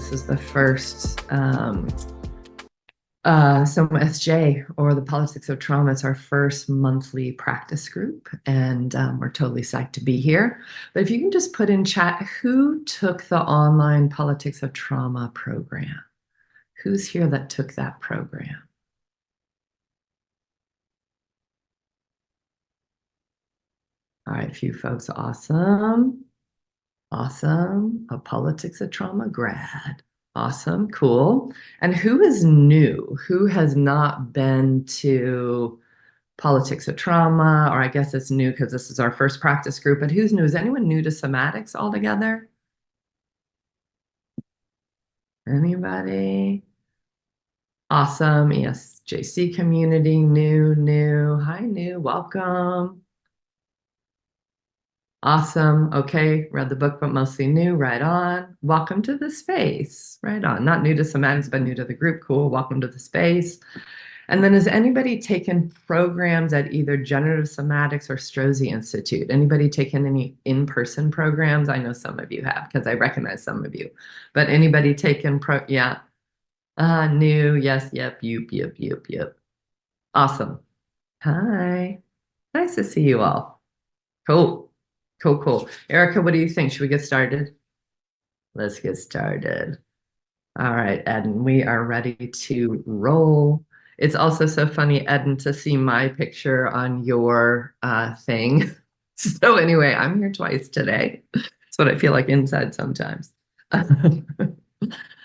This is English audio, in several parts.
This is the first SomaSJ, or the Politics of Trauma. It's our first monthly practice group, and we're totally psyched to be here. But if you can just put in chat, who took the online Politics of Trauma program? Who's here that took that program? All right, a few folks. Awesome. Awesome. A Politics of Trauma grad. Awesome. Cool. And who is new? Who has not been to Politics of Trauma? Or I guess it's new because this is our first practice group. But who's new? Is anyone new to somatics altogether? Anybody? Awesome. ESJC community, new. Hi, new. Welcome. Awesome. Okay. Read the book, but mostly new. Right on. Welcome to the space. Right on. Not new to somatics, but new to the group. Cool. Welcome to the space. And then has anybody taken programs at either Generative Somatics or Strozzi Institute? Anybody taken any in-person programs? I know some of you have because I recognize some of you. But anybody taken yeah. New. Yes. Yep. Yep. Awesome. Hi. Nice to see you all. Cool. Cool. Erika, what do you think? Should we get started? Let's get started. All right, Eden, we are ready to roll. It's also so funny, Eden, to see my picture on your thing. So anyway, I'm here twice today. That's what I feel like inside sometimes.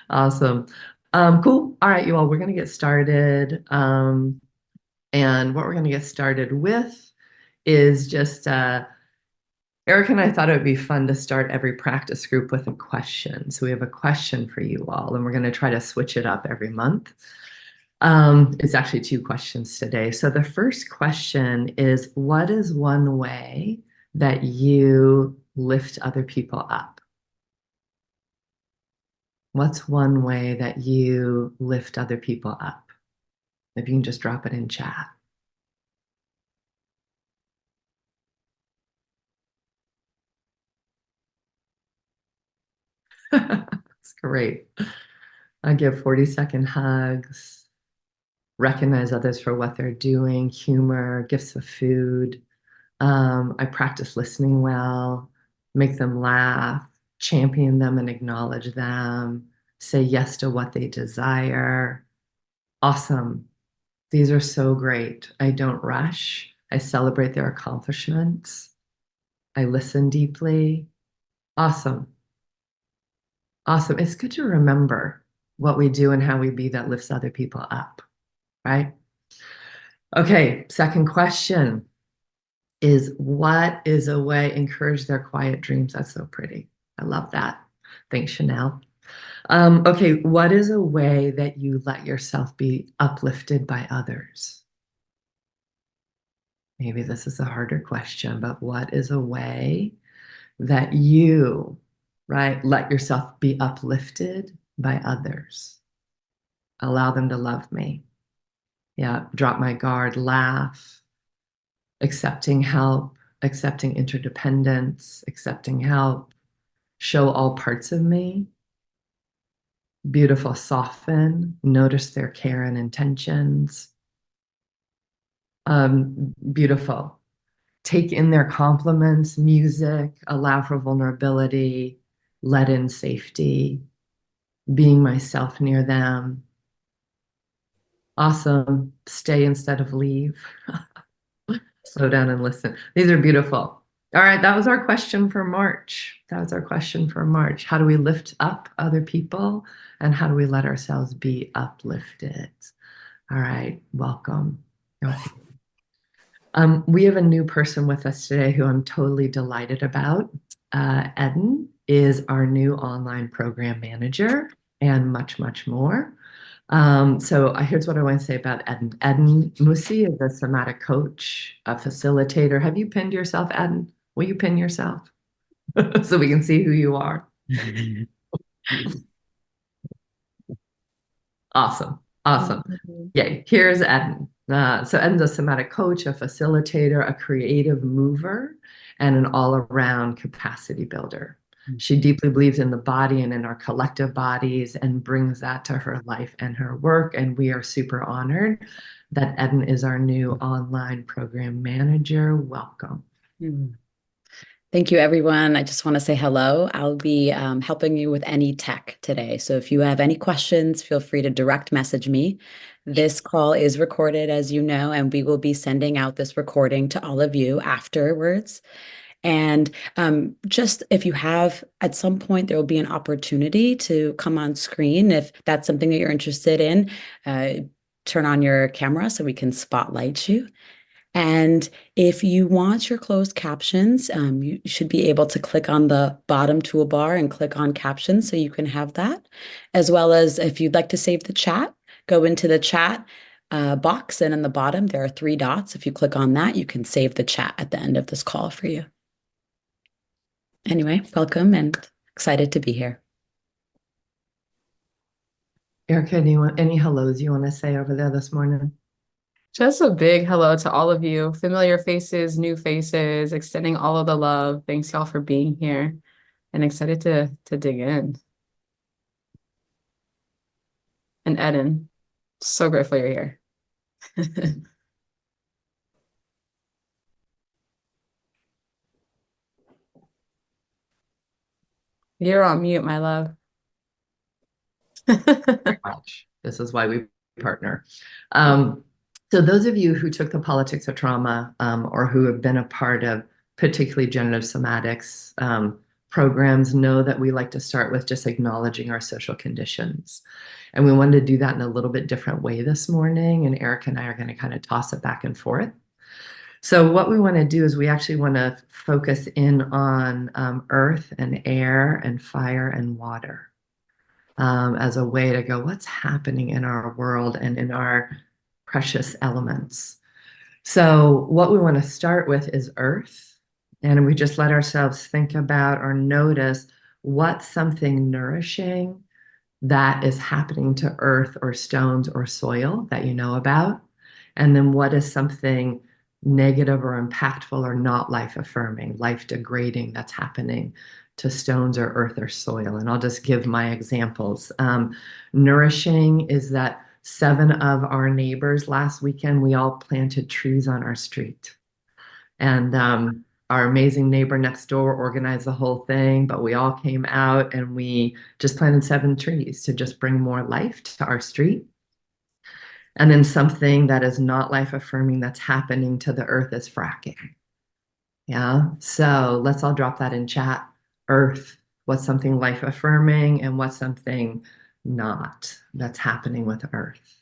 Awesome. Cool. All right, you all, we're going to get started. And what we're going to get started with is just Erika and I thought it would be fun to start every practice group with a question. So we have a question for you all, and we're going to try to switch it up every month. It's actually 2 questions today. So the first question is, what is one way that you lift other people up? What's one way that you lift other people up? If you can just drop it in chat. That's great. I give 40-second hugs, recognize others for what they're doing, humor, gifts of food. I practice listening well, make them laugh, champion them and acknowledge them, say yes to what they desire. Awesome. These are so great. I don't rush. I celebrate their accomplishments. I listen deeply. Awesome. Awesome. It's good to remember what we do and how we be that lifts other people up, right? Okay, second question is, what is a way encourage their quiet dreams? That's so pretty. I love that. Thanks, Chanel. Okay, what is a way that you let yourself be uplifted by others? Maybe this is a harder question, but what is a way that you, right, let yourself be uplifted by others? Allow them to love me. Yeah, drop my guard, laugh, accepting help, accepting interdependence, accepting help, show all parts of me. Beautiful, soften, notice their care and intentions. Beautiful. Take in their compliments, music, allow for vulnerability, let in safety, being myself near them. Awesome. Stay instead of leave. Slow down and listen. These are beautiful. All right, that was our question for March. How do we lift up other people, and how do we let ourselves be uplifted? All right, welcome. We have a new person with us today who I'm totally delighted about. Eden is our new online program manager and much more. So here's what I want to say about Eden. Eden Musi is a somatic coach, a facilitator. Have you pinned yourself, Eden? Will you pin yourself so we can see who you are? Awesome. Yay. Here's Eden. So Eden's a somatic coach, a facilitator, a creative mover, and an all-around capacity builder. She deeply believes in the body and in our collective bodies and brings that to her life and her work. And we are super honored that Eden is our new online program manager. Welcome. Thank you, everyone. I just want to say hello. I'll be helping you with any tech today. So if you have any questions, feel free to direct message me. This call is recorded, as you know, and we will be sending out this recording to all of you afterwards. And just if you have, at some point, there will be an opportunity to come on screen. If that's something that you're interested in, turn on your camera so we can spotlight you. And if you want your closed captions, you should be able to click on the bottom toolbar and click on captions so you can have that. As well as if you'd like to save the chat, go into the chat box, and in the bottom there are 3 dots. If you click on that, you can save the chat at the end of this call for you. Anyway, welcome and excited to be here. Erika, do you want any hellos you want to say over there this morning? Just a big hello to all of you, familiar faces, new faces, extending all of the love. Thanks y'all for being here and excited to dig in. And Eden, so grateful you're here. You're on mute, my love. Very much. This is why we partner. So those of you who took the politics of trauma or who have been a part of particularly generative somatics programs know that we like to start with just acknowledging our social conditions. And we wanted to do that in a little bit different way this morning. And Erika and I are going to kind of toss it back and forth. So what we want to do is we actually want to focus in on earth and air and fire and water. As a way to go, what's happening in our world and in our precious elements. So what we want to start with is earth. And we just let ourselves think about or notice what's something nourishing that is happening to earth or stones or soil that you know about. And then what is something negative or impactful or not life affirming, life degrading that's happening to stones or earth or soil. And I'll just give my examples. Nourishing is that 7 of our neighbors last weekend, we all planted trees on our street. And our amazing neighbor next door organized the whole thing, but we all came out and we just planted 7 trees to just bring more life to our street. And then something that is not life affirming that's happening to the earth is fracking. Yeah. So let's all drop that in chat. Earth, what's something life affirming and what's something not that's happening with earth.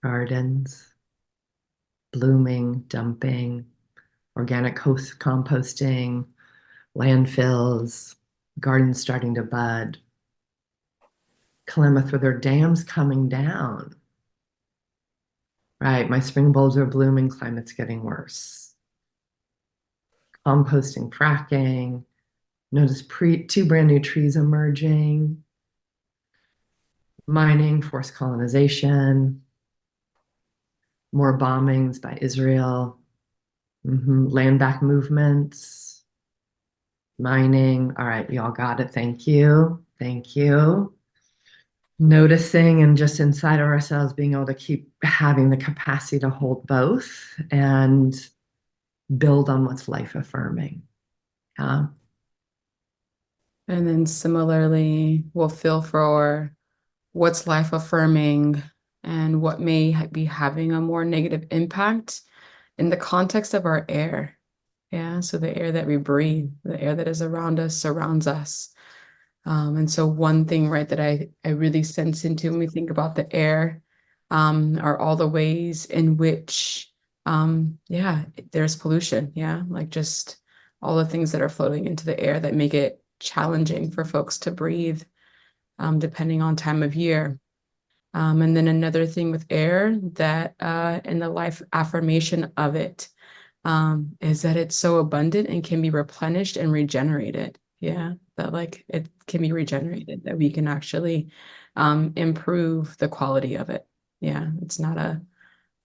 Gardens, blooming, dumping, organic composting, landfills, gardens starting to bud. Klamath with their dams coming down. Right, my spring bulbs are blooming, climate's getting worse. Composting, fracking. Notice 2 brand new trees emerging. Mining, forced colonization. More bombings by Israel. Land back movements. Mining. All right, y'all got it. Thank you. Thank you. Noticing and just inside of ourselves being able to keep having the capacity to hold both and build on what's life affirming. Yeah. And then similarly, we'll feel for what's life affirming and what may be having a more negative impact in the context of our air. Yeah, so the air that we breathe, the air that is around us, surrounds us. And so one thing, right, that I really sense into when we think about the air are all the ways in which, there's pollution. Yeah, like just all the things that are floating into the air that make it challenging for folks to breathe, depending on time of year. And then another thing with air that in the life affirmation of it is that it's so abundant and can be replenished and regenerated. Yeah, that like it can be regenerated, that we can actually improve the quality of it. Yeah, it's not a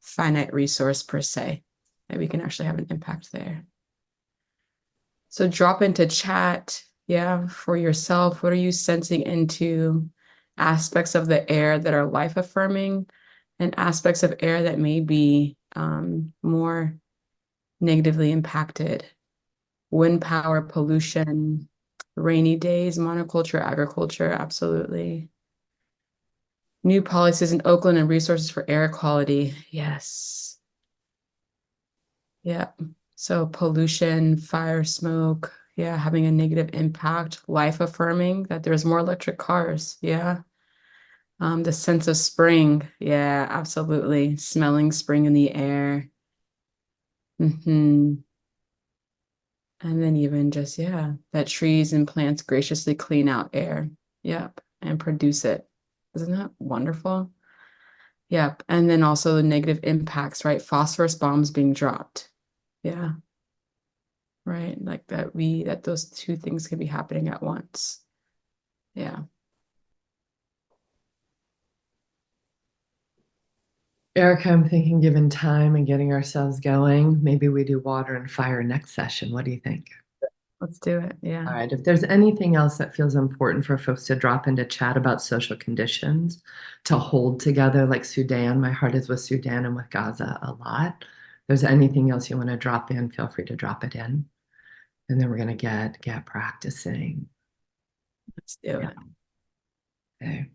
finite resource per se, that we can actually have an impact there. So drop into chat, yeah, for yourself. What are you sensing into aspects of the air that are life affirming and aspects of air that may be more negatively impacted? Wind power, pollution, rainy days, monoculture, agriculture, absolutely. New policies in Oakland and resources for air quality. Yes. Yeah. So pollution, fire, smoke, yeah, having a negative impact, life affirming that there's more electric cars. Yeah. The sense of spring. Yeah, absolutely. Smelling spring in the air. And then even just, yeah, that trees and plants graciously clean out air. Yep. And produce it. Isn't that wonderful? Yep. And then also the negative impacts, right? Phosphorus bombs being dropped. Yeah. Right. Like that those two things can be happening at once. Yeah. Erika, I'm thinking given time and getting ourselves going, maybe we do water and fire next session. What do you think? Let's do it. All Yeah. right. If there's anything else that feels important for folks to drop into chat about social conditions to hold together, like Sudan, my heart is with Sudan and with Gaza a lot. If there's anything else you want to drop in, feel free to drop it in. And then we're gonna get practicing. Let's do Yeah. it. Okay.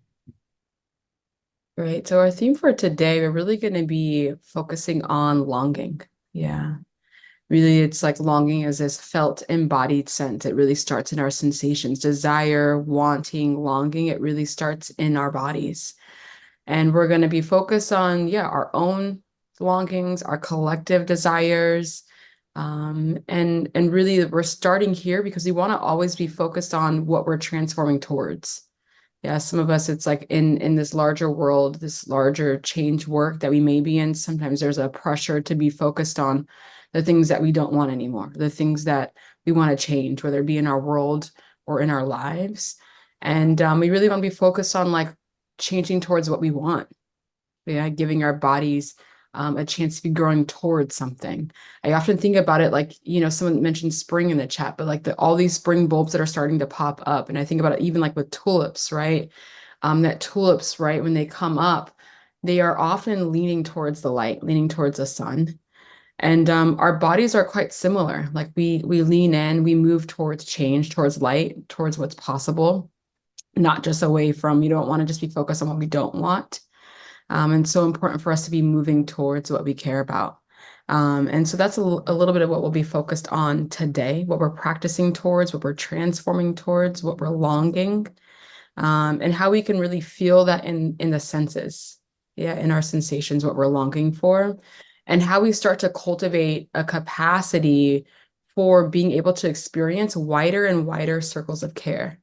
Great. So our theme for today, we're really going to be focusing on longing. Yeah. Really, it's like longing is this felt embodied sense. It really starts in our sensations, desire, wanting, longing. It really starts in our bodies. And we're going to be focused on, yeah, our own longings, our collective desires. And really we're starting here because we want to always be focused on what we're transforming towards. Yeah, some of us, it's like in this larger world, this larger change work that we may be in, sometimes there's a pressure to be focused on the things that we don't want anymore, the things that we want to change, whether it be in our world or in our lives. And we really want to be focused on like changing towards what we want. Yeah, giving our bodies a chance to be growing towards something. I often think about it like, someone mentioned spring in the chat, but like all these spring bulbs that are starting to pop up. And I think about it even like with tulips, right? That tulips, right, when they come up, they are often leaning towards the light, leaning towards the sun. And our bodies are quite similar. Like we lean in, we move towards change, towards light, towards what's possible, not just away from, you don't want to just be focused on what we don't want. And so important for us to be moving towards what we care about. And so that's a little bit of what we'll be focused on today, what we're practicing towards, what we're transforming towards, what we're longing, and how we can really feel that in the senses, yeah, in our sensations, what we're longing for, and how we start to cultivate a capacity for being able to experience wider and wider circles of care.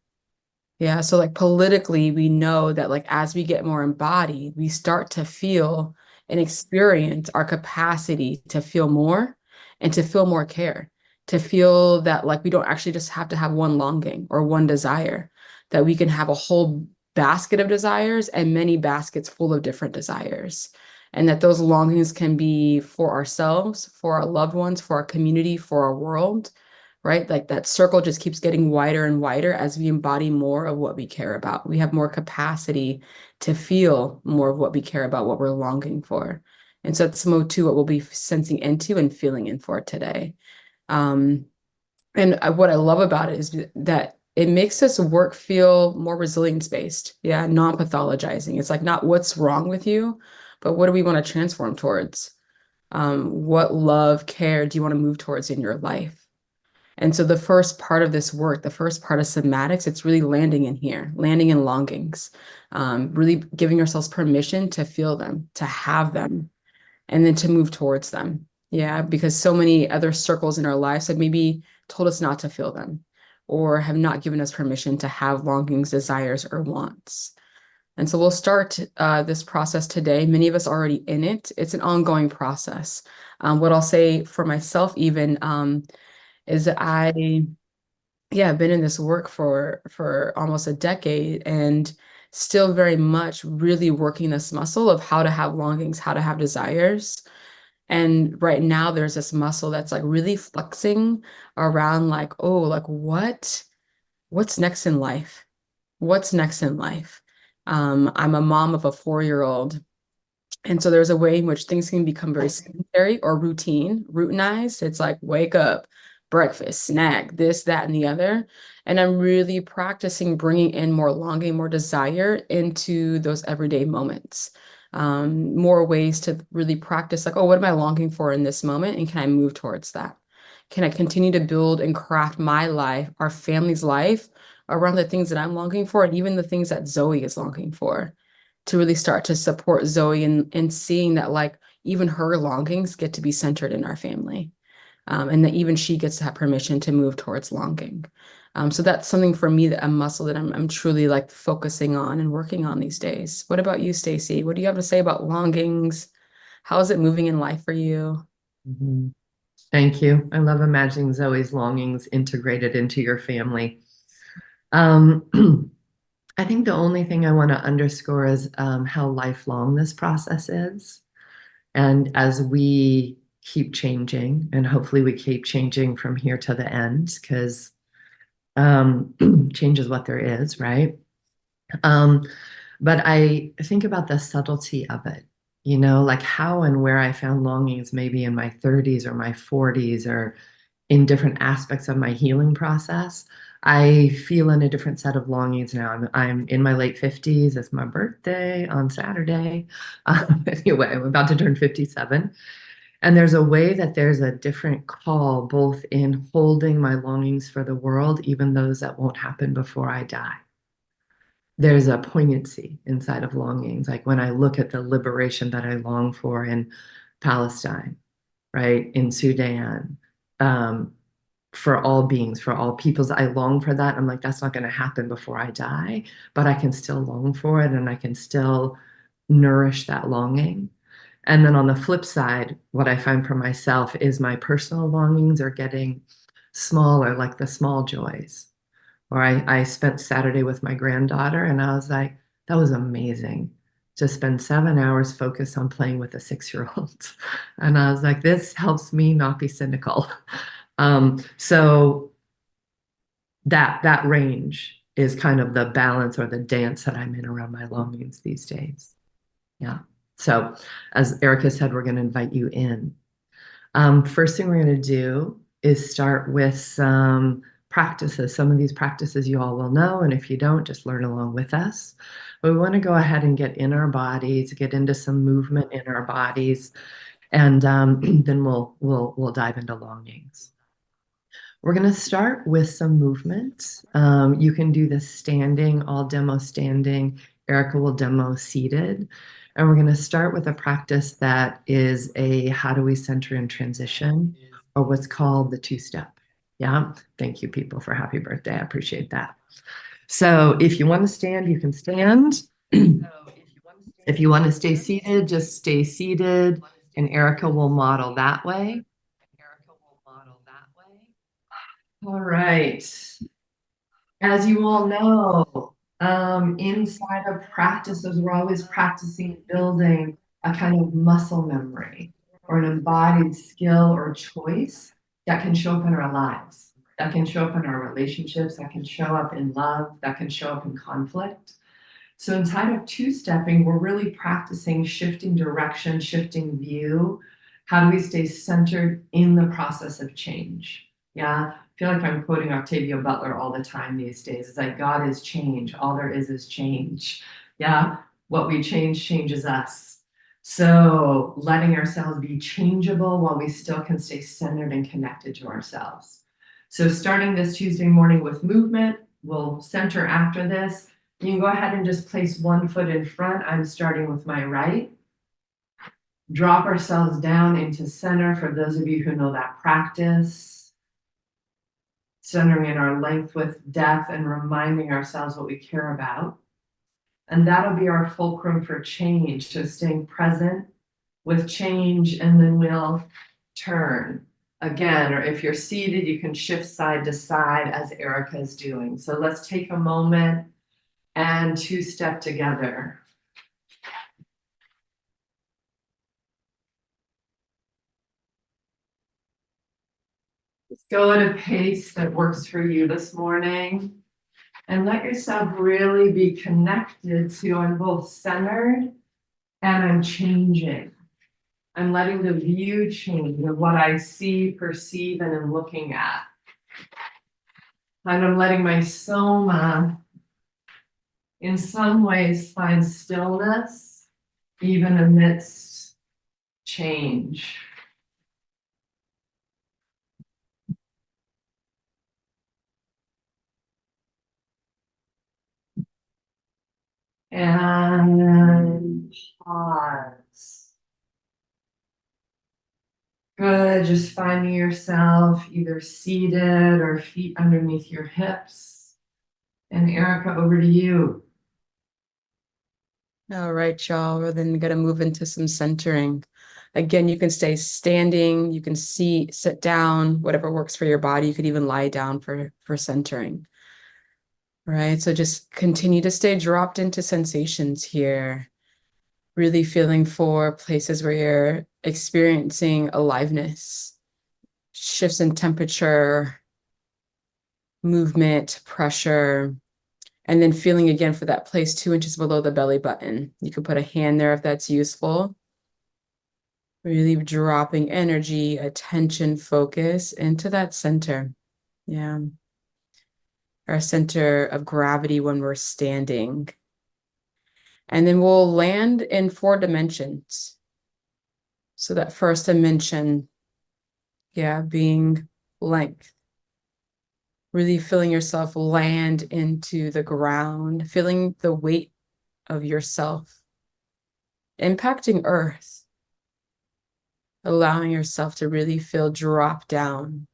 Yeah, so like politically, we know that like as we get more embodied, we start to feel and experience our capacity to feel more and to feel more care, to feel that like we don't actually just have to have one longing or one desire, that we can have a whole basket of desires and many baskets full of different desires. And that those longings can be for ourselves, for our loved ones, for our community, for our world, right? Like that circle just keeps getting wider and wider as we embody more of what we care about. We have more capacity to feel more of what we care about, what we're longing for. And so that's more to what we'll be sensing into and feeling in for today. Um, and what I love about it is that it makes this work feel more resilience-based. Yeah, non-pathologizing. It's like not what's wrong with you, but what do we want to transform towards? What love, care do you want to move towards in your life? And so the first part of this work, the first part of somatics, it's really landing in here, landing in longings, really giving ourselves permission to feel them, to have them, and then to move towards them. Yeah, because so many other circles in our lives have maybe told us not to feel them or have not given us permission to have longings, desires, or wants. And so we'll start this process today. Many of us are already in it. It's an ongoing process. What I'll say for myself, even, is that yeah, I've been in this work for almost a decade and still very much really working this muscle of how to have longings, how to have desires. And right now there's this muscle that's like really flexing around like, oh, like what's next in life? What's next in life? I'm a mom of a 4-year-old. And so there's a way in which things can become very sedentary or routinized. It's like wake up, breakfast, snack, this, that, and the other. And I'm really practicing bringing in more longing, more desire into those everyday moments. More ways to really practice, like, oh, what am I longing for in this moment? And can I move towards that? Can I continue to build and craft my life, our family's life around the things that I'm longing for, and even the things that Zoe is longing for? To really start to support Zoe and seeing that like even her longings get to be centered in our family. And that even she gets to have permission to move towards longing. So that's something for me, that a muscle that I'm truly like focusing on and working on these days. What about you, Staci? What do you have to say about longings? How is it moving in life for you? Mhm. Thank you. I love imagining Zoe's longings integrated into your family. Um, I think the only thing I want to underscore is how lifelong this process is. And as we keep changing, and hopefully we keep changing from here to the end, because change is what there is, right? Um, but I think about the subtlety of it, like how and where I found longings maybe in my 30s or my 40s or in different aspects of my healing process. I feel in a different set of longings now. I'm in my late 50s. It's my birthday on Saturday. Anyway, I'm about to turn 57. And there's a way that there's a different call, both in holding my longings for the world, even those that won't happen before I die. There's a poignancy inside of longings. Like when I look at the liberation that I long for in Palestine, right, in Sudan, um, for all beings, for all peoples, I long for that. I'm like, that's not going to happen before I die, but I can still long for it and I can still nourish that longing. And then on the flip side, what I find for myself is my personal longings are getting smaller, like the small joys. Or I spent Saturday with my granddaughter and I was like, that was amazing to spend 7 hours focused on playing with a 6-year-old. And I was like, this helps me not be cynical. So that range is kind of the balance or the dance that I'm in around my longings these days. Yeah. So as Erika said, we're going to invite you in. First thing we're going to do is start with some practices. Some of these practices you all will know, and if you don't, just learn along with us. But we want to go ahead and get in our bodies, get into some movement in our bodies, and then we'll dive into longings. We're going to start with some movement. You can do this standing. I'll demo standing. Erika will demo seated. And we're going to start with a practice that is a how do we center in transition, or what's called the two-step. Yeah. Thank you, people, for happy birthday. I appreciate that. So if you want to stand, you can stand. If you want to stay seated, just stay seated. And Erika will model that way. All right. As you all know, inside of practices, we're always practicing building a kind of muscle memory or an embodied skill or choice that can show up in our lives, that can show up in our relationships, that can show up in love, that can show up in conflict. So inside of two-stepping, we're really practicing shifting direction, shifting view. How do we stay centered in the process of change? Yeah, I feel like I'm quoting Octavia Butler all the time these days. It's like God is change. All there is change. Yeah, what we change changes us. So letting ourselves be changeable while we still can stay centered and connected to ourselves. So starting this Tuesday morning with movement, we'll center after this. You can go ahead and just place one foot in front. I'm starting with my right. Drop ourselves down into center for those of you who know that practice. Centering in our length, width, depth, and reminding ourselves what we care about. And that'll be our fulcrum for change. So staying present with change, and then we'll turn. Again, or if you're seated, you can shift side to side as Erika is doing. So let's take a moment and two-step together. Just go at a pace that works for you this morning and let yourself really be connected to I'm both centered and I'm changing. I'm letting the view change of what I see, perceive, and am looking at. And I'm letting my soma, in some ways, find stillness, even amidst change. And pause. Good, just finding yourself either seated or feet underneath your hips. And Erika, over to you. All right, y'all. We're then going to move into some centering. Again, you can stay standing, you can sit down, whatever works for your body. You could even lie down for centering. Right. So just continue to stay dropped into sensations here. Really feeling for places where you're experiencing aliveness, shifts in temperature, movement, pressure, and then feeling again for that place 2 inches below the belly button. You can put a hand there if that's useful. Really dropping energy, attention, focus into that center. Yeah. Our center of gravity when we're standing. And then we'll land in 4 dimensions. So that first dimension, yeah, being length. Really feeling yourself land into the ground, feeling the weight of yourself impacting earth, allowing yourself to really feel drop down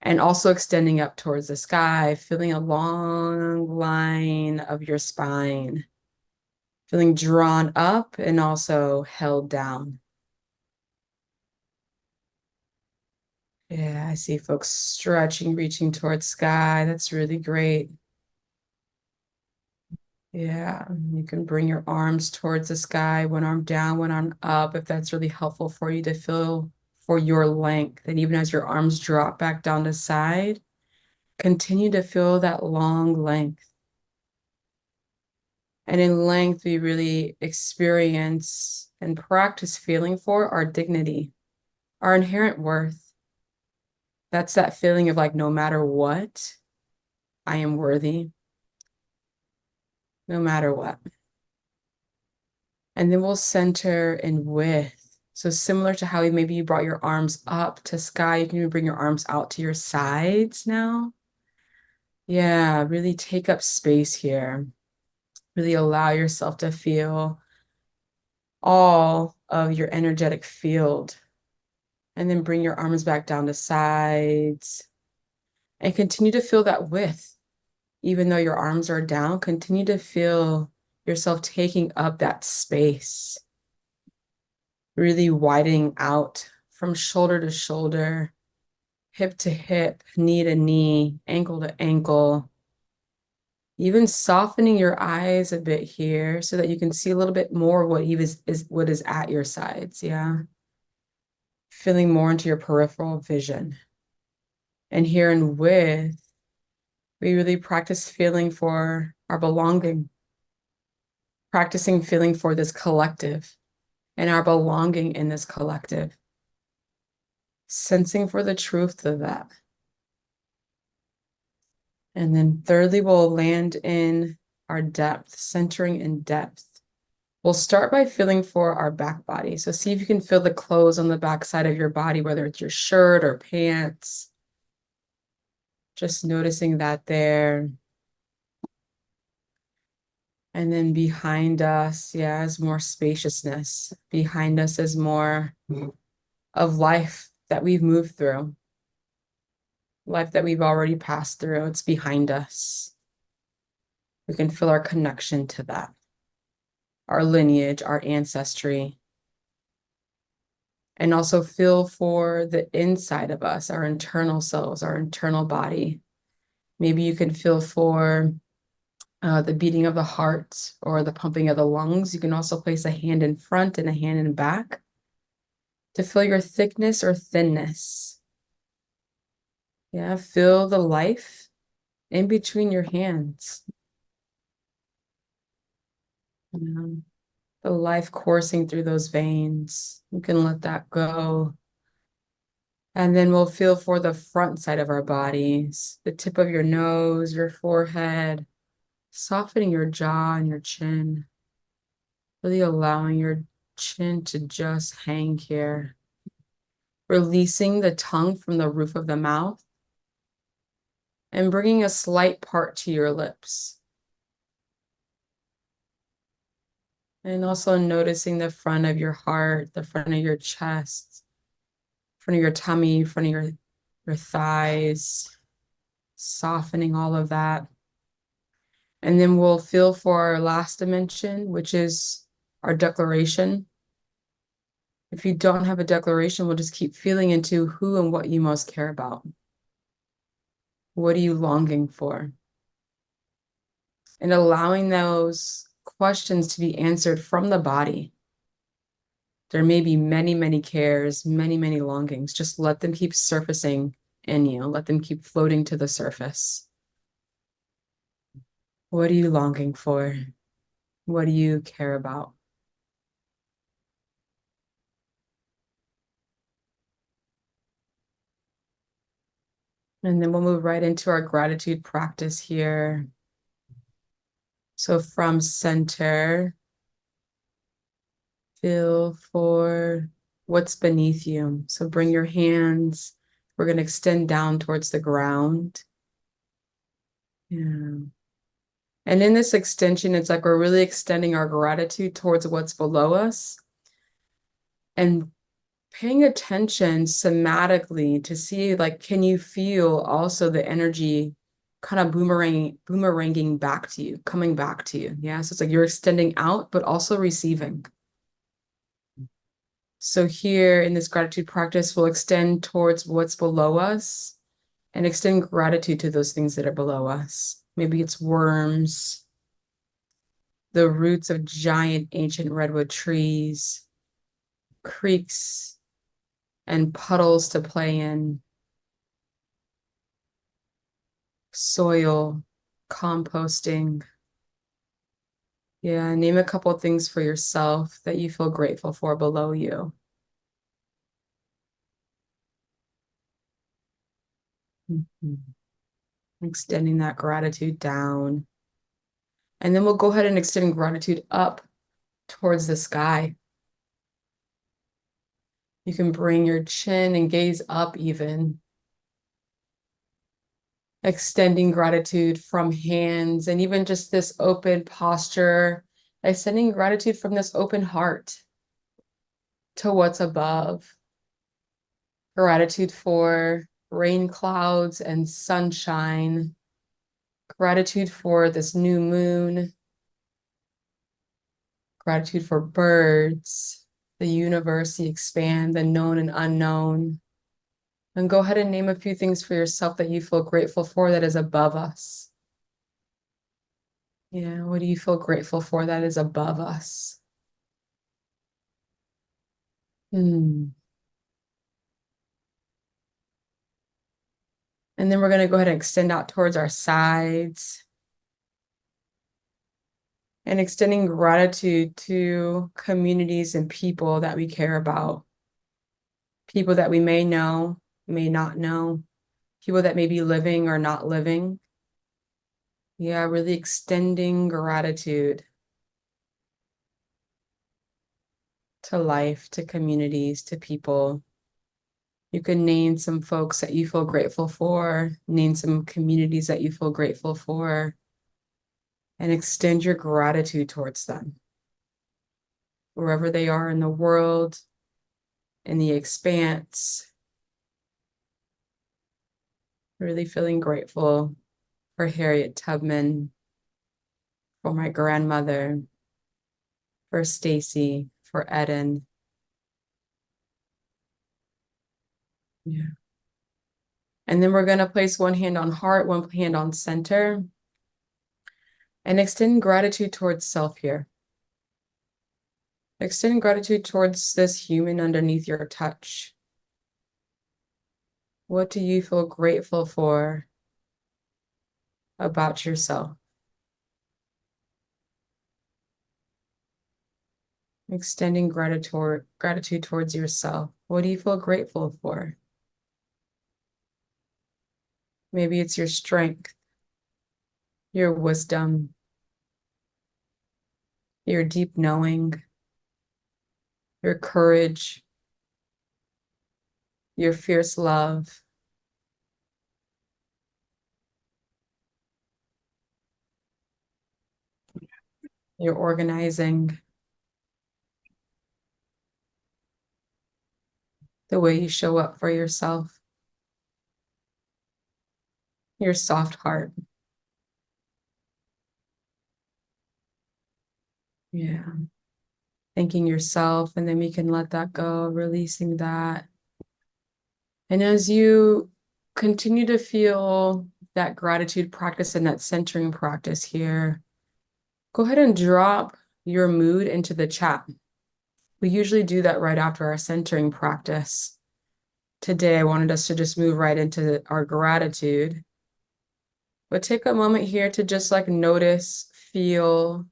and also extending up towards the sky, feeling a long line of your spine, feeling drawn up and also held down. Yeah, I see folks stretching, reaching towards sky. That's really great. Yeah, you can bring your arms towards the sky, one arm down, one arm up, if that's really helpful for you to feel for your length. And even as your arms drop back down to side, continue to feel that long length. And in length, we really experience and practice feeling for our dignity, our inherent worth. That's that feeling of like, no matter what, I am worthy, no matter what. And then we'll center in width. So similar to how maybe you brought your arms up to sky, you can even bring your arms out to your sides now. Yeah, really take up space here. Really allow yourself to feel all of your energetic field. And then bring your arms back down to sides. And continue to feel that width. Even though your arms are down, continue to feel yourself taking up that space. Really widening out from shoulder to shoulder, hip to hip, knee to knee, ankle to ankle. Even softening your eyes a bit here so that you can see a little bit more what what is at your sides. Yeah. Feeling more into your peripheral vision. And here in width, we really practice feeling for our belonging, practicing feeling for this collective and our belonging in this collective, sensing for the truth of that. And then thirdly, we'll land in our depth, centering in depth. We'll start by feeling for our back body. So see if you can feel the clothes on the back side of your body, whether it's your shirt or pants. Just noticing that there. And then behind us, yeah, is more spaciousness. Behind us is more of life that we've moved through, life that we've already passed through. It's behind us. We can feel our connection to that, our lineage, our ancestry. And also feel for the inside of us, our internal selves, our internal body. Maybe you can feel for the beating of the heart or the pumping of the lungs. You can also place a hand in front and a hand in back to feel your thickness or thinness. Yeah, feel the life in between your hands. The life coursing through those veins. You can let that go. And then we'll feel for the front side of our bodies, the tip of your nose, your forehead, softening your jaw and your chin, really allowing your chin to just hang here. Releasing the tongue from the roof of the mouth and bringing a slight part to your lips. And also noticing the front of your heart, the front of your chest, front of your tummy, front of your thighs, softening all of that. And then we'll feel for our last dimension, which is our declaration. If you don't have a declaration, we'll just keep feeling into who and what you most care about. What are you longing for? And allowing those questions to be answered from the body. There may be many, many cares, many, many longings. Just let them keep surfacing in you. Let them keep floating to the surface. What are you longing for? What do you care about? And then we'll move right into our gratitude practice here. So from center, feel for what's beneath you. So bring your hands. We're going to extend down towards the ground. Yeah. And in this extension, it's like we're really extending our gratitude towards what's below us and paying attention somatically to see, like, can you feel also the energy kind of boomeranging back to you, coming back to you? Yeah. So it's like you're extending out, but also receiving. So here in this gratitude practice, we'll extend towards what's below us and extend gratitude to those things that are below us. Maybe it's worms, the roots of giant ancient redwood trees, creeks and puddles to play in, soil, composting. Yeah, name a couple of things for yourself that you feel grateful for below you. Extending that gratitude down. And then we'll go ahead and extend gratitude up towards the sky. You can bring your chin and gaze up even. Extending gratitude from hands and even just this open posture. Extending gratitude from this open heart to what's above. Gratitude for rain clouds and sunshine. Gratitude for this new moon. Gratitude for birds, the universe, the expand, the known and unknown. And go ahead and name a few things for yourself that you feel grateful for that is above us. Yeah, what do you feel grateful for that is above us? And then we're going to go ahead and extend out towards our sides. And extending gratitude to communities and people that we care about. People that we may know, may not know. People that may be living or not living. Yeah, really extending gratitude to life, to communities, to people. You can name some folks that you feel grateful for, name some communities that you feel grateful for, and extend your gratitude towards them. Wherever they are in the world, in the expanse, really feeling grateful for Harriet Tubman, for my grandmother, for Staci, for Eden, Yeah. And then we're going to place one hand on heart, one hand on center, and extend gratitude towards self here. Extend gratitude towards this human underneath your touch. What do you feel grateful for about yourself? Extending gratitude towards yourself. What do you feel grateful for? Maybe it's your strength, your wisdom, your deep knowing, your courage, your fierce love. Your organizing, the way you show up for yourself, your soft heart. Yeah. Thanking yourself, and then we can let that go, releasing that. And as you continue to feel that gratitude practice and that centering practice here, go ahead and drop your mood into the chat. We usually do that right after our centering practice. Today, I wanted us to just move right into our gratitude. But take a moment here to just like notice, feel,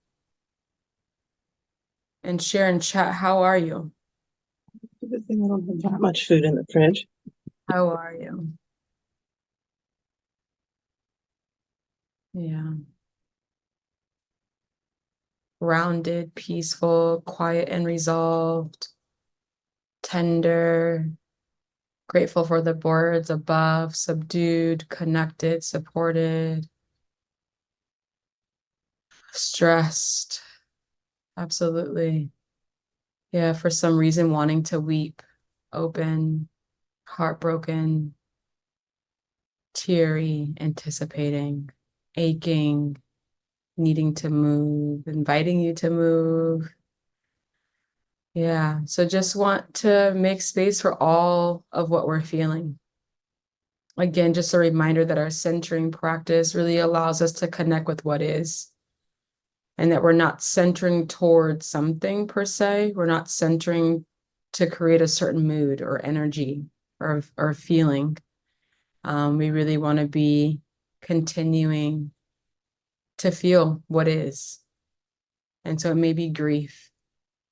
and share in chat. How are you? Good thing I don't have that much food in the fridge. How are you? Yeah. Grounded, peaceful, quiet, and resolved, tender, grateful for the birds above, subdued, connected, supported, stressed. Absolutely. Yeah, for some reason, wanting to weep, open, heartbroken, teary, anticipating, aching, needing to move, inviting you to move. Yeah, so just want to make space for all of what we're feeling. Again, just a reminder that our centering practice really allows us to connect with what is, and that we're not centering towards something per se. We're not centering to create a certain mood or energy or feeling. We really want to be continuing to feel what is. And so it may be grief,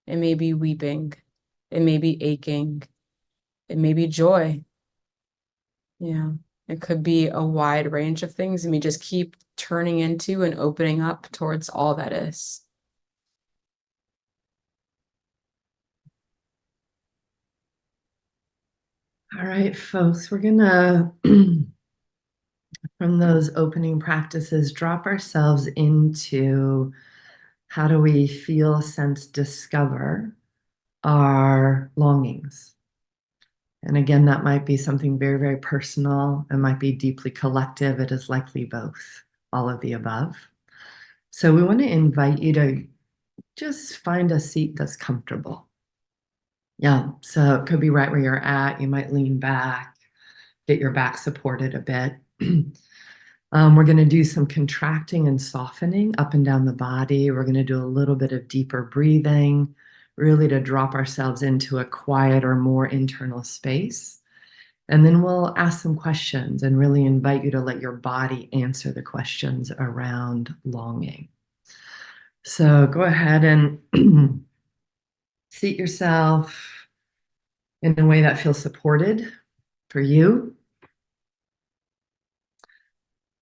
it may be weeping, it may be aching, it may be joy. Yeah, it could be a wide range of things, and we just keep turning into and opening up towards all that is. All right, folks, we're gonna, from those opening practices, drop ourselves into how do we feel, sense, discover our longings. And again, that might be something very, very personal. It might be deeply collective. It is likely both, all of the above. So we want to invite you to just find a seat that's comfortable. Yeah, so it could be right where you're at. You might lean back, get your back supported a bit. We're going to do some contracting and softening up and down the body. We're going to do a little bit of deeper breathing, really to drop ourselves into a quiet or more internal space. And then we'll ask some questions and really invite you to let your body answer the questions around longing. So go ahead and seat yourself in a way that feels supported for you.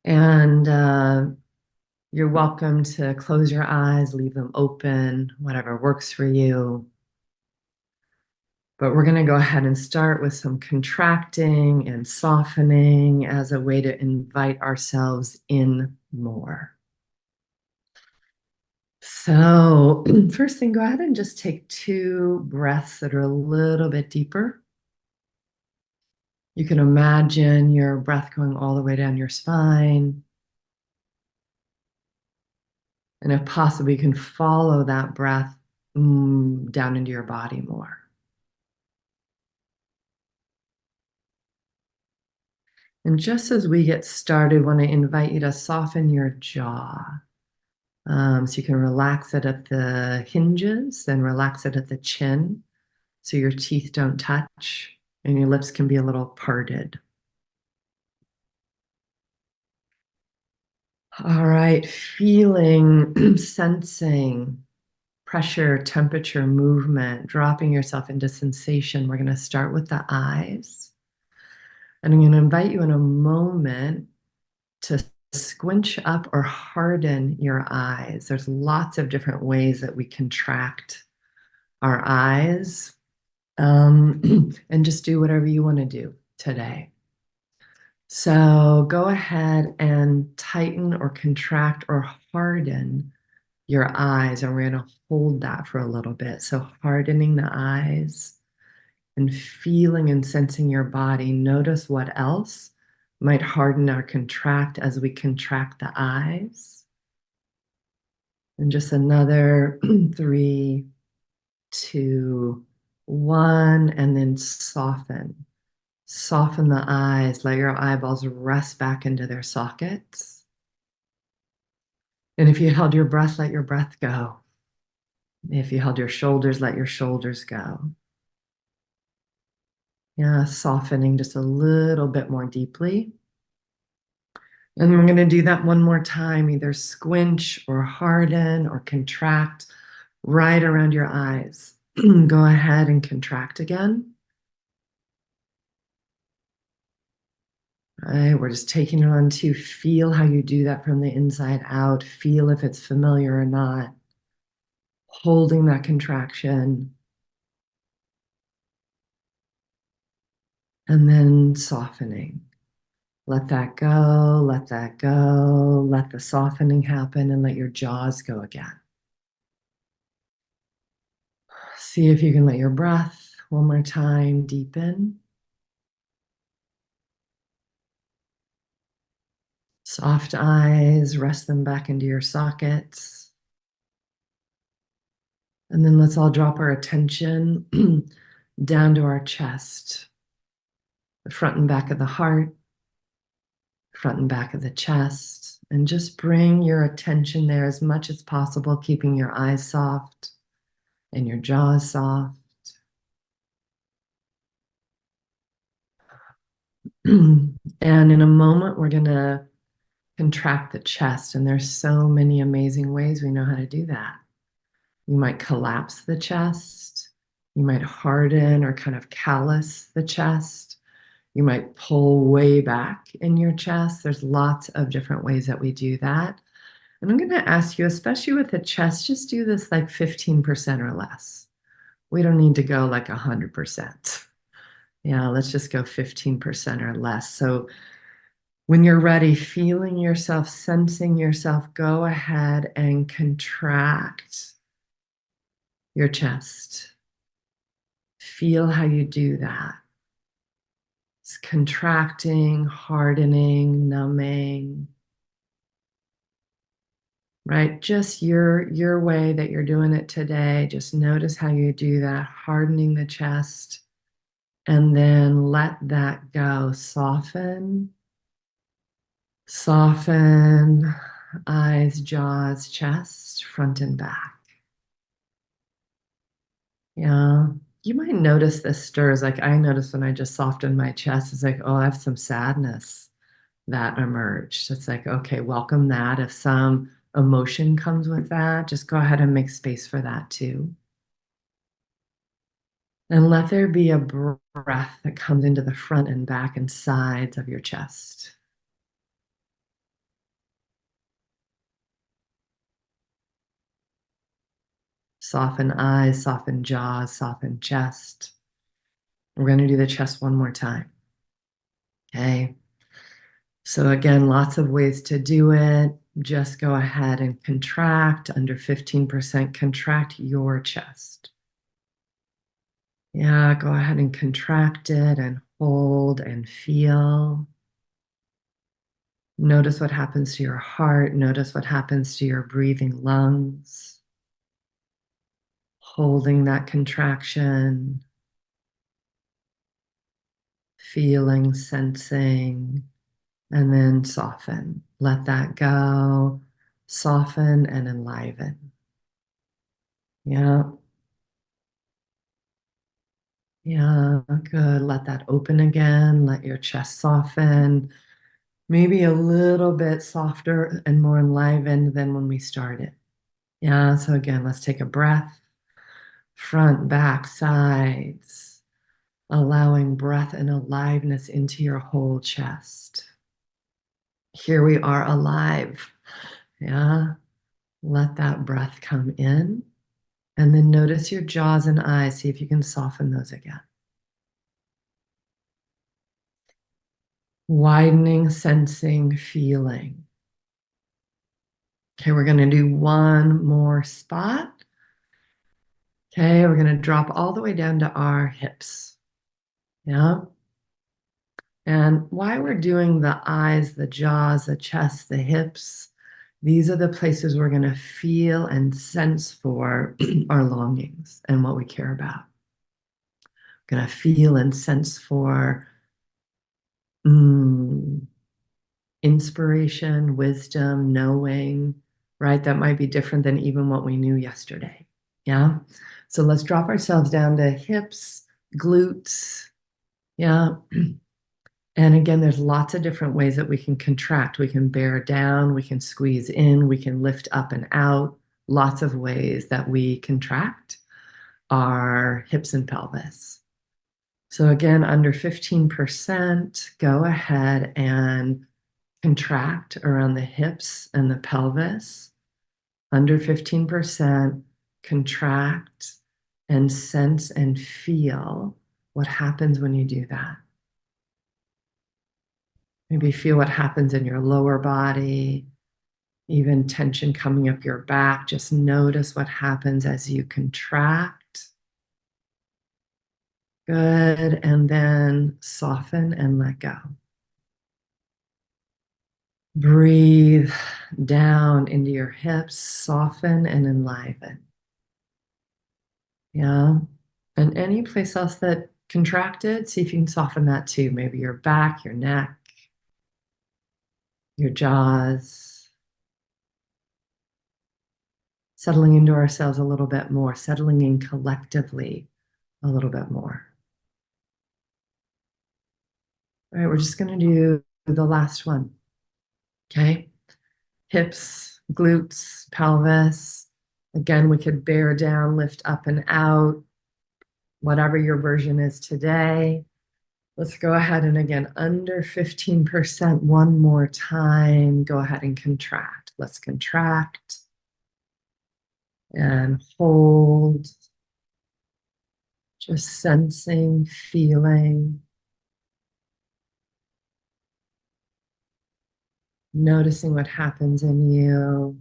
And you're welcome to close your eyes, leave them open, whatever works for you. But we're going to go ahead and start with some contracting and softening as a way to invite ourselves in more. So first thing, go ahead and just take 2 breaths that are a little bit deeper. You can imagine your breath going all the way down your spine. And if possible, you can follow that breath down into your body more. And just as we get started, I want to invite you to soften your jaw. So you can relax it at the hinges and relax it at the chin so your teeth don't touch and your lips can be a little parted. All right, feeling, sensing pressure, temperature, movement, dropping yourself into sensation. We're going to start with the eyes. And I'm going to invite you in a moment to squinch up or harden your eyes. There's lots of different ways that we contract our eyes, and just do whatever you want to do today. So go ahead and tighten or contract or harden your eyes, and we're going to hold that for a little bit. So hardening the eyes and feeling and sensing your body. Notice what else might harden or contract as we contract the eyes. And just another 3, 2, 1, and then soften. Soften the eyes. Let your eyeballs rest back into their sockets. And if you held your breath, let your breath go. If you held your shoulders, let your shoulders go. Yeah, softening just a little bit more deeply. And we're going to do that one more time, either squinch or harden or contract right around your eyes. Go ahead and contract again. All right, we're just taking it on to feel how you do that from the inside out. Feel if it's familiar or not. Holding that contraction. And then softening. Let that go, let that go, let the softening happen, and let your jaws go again. See if you can let your breath one more time deepen. Soft eyes, rest them back into your sockets. And then let's all drop our attention down to our chest, the front and back of the heart, front and back of the chest, and just bring your attention there as much as possible, keeping your eyes soft and your jaws soft. And in a moment, we're going to contract the chest, and there's so many amazing ways we know how to do that. You might collapse the chest. You might harden or kind of callus the chest. You might pull way back in your chest. There's lots of different ways that we do that. And I'm going to ask you, especially with the chest, just do this like 15% or less. We don't need to go like 100%. Yeah, let's just go 15% or less. So when you're ready, feeling yourself, sensing yourself, go ahead and contract your chest. Feel how you do that. It's contracting, hardening, numbing, right? Just your way that you're doing it today. Just notice how you do that, hardening the chest, and then let that go. Soften, soften, eyes, jaws, chest, front and back. Yeah. You might notice this stirs. Like I notice when I just soften my chest, it's like, oh, I have some sadness that emerged. It's like, okay, welcome that. If some emotion comes with that, just go ahead and make space for that too. And let there be a breath that comes into the front and back and sides of your chest. Soften eyes, soften jaws, soften chest. We're going to do the chest one more time. Okay. So again, lots of ways to do it. Just go ahead and contract under 15%. Contract your chest. Yeah, go ahead and contract it and hold and feel. Notice what happens to your heart. Notice what happens to your breathing lungs. Holding that contraction. Feeling, sensing, And then soften. Let that go. Soften and enliven. Yeah. Yeah, good. Let that open again. Let your chest soften. Maybe a little bit softer and more enlivened than when we started. Yeah, so again, let's take a breath. Front, back, sides, allowing breath and aliveness into your whole chest. Here we are alive. Yeah, let that breath come in. And then notice your jaws and eyes. See if you can soften those again. Widening, sensing, feeling. Okay, we're going to do one more spot. Okay, we're going to drop all the way down to our hips. Yeah. And why we're doing the eyes, the jaws, the chest, the hips, these are the places we're going to feel and sense for our longings and what we care about. We're going to feel and sense for inspiration, wisdom, knowing, right? That might be different than even what we knew yesterday. Yeah. So let's drop ourselves down to hips, glutes. Yeah. And again, there's lots of different ways that we can contract. We can bear down, we can squeeze in, we can lift up and out. Lots of ways that we contract our hips and pelvis. So again, under 15%, go ahead and contract around the hips and the pelvis. Under 15%, contract and sense and feel what happens when you do that. Maybe feel what happens in your lower body, even tension coming up your back. Just notice what happens as you contract. Good. And then soften and let go. Breathe down into your hips, soften and enliven. Yeah. And any place else that contracted, see if you can soften that too. Maybe your back, your neck, your jaws. Settling into ourselves a little bit more, settling in collectively a little bit more. All right, we're just going to do the last one. Okay. Hips, glutes, pelvis. Again, we could bear down, lift up and out, whatever your version is today. Let's go ahead and again, under 15%, one more time. Go ahead and contract. Let's contract and hold. Just sensing, feeling. Noticing what happens in you.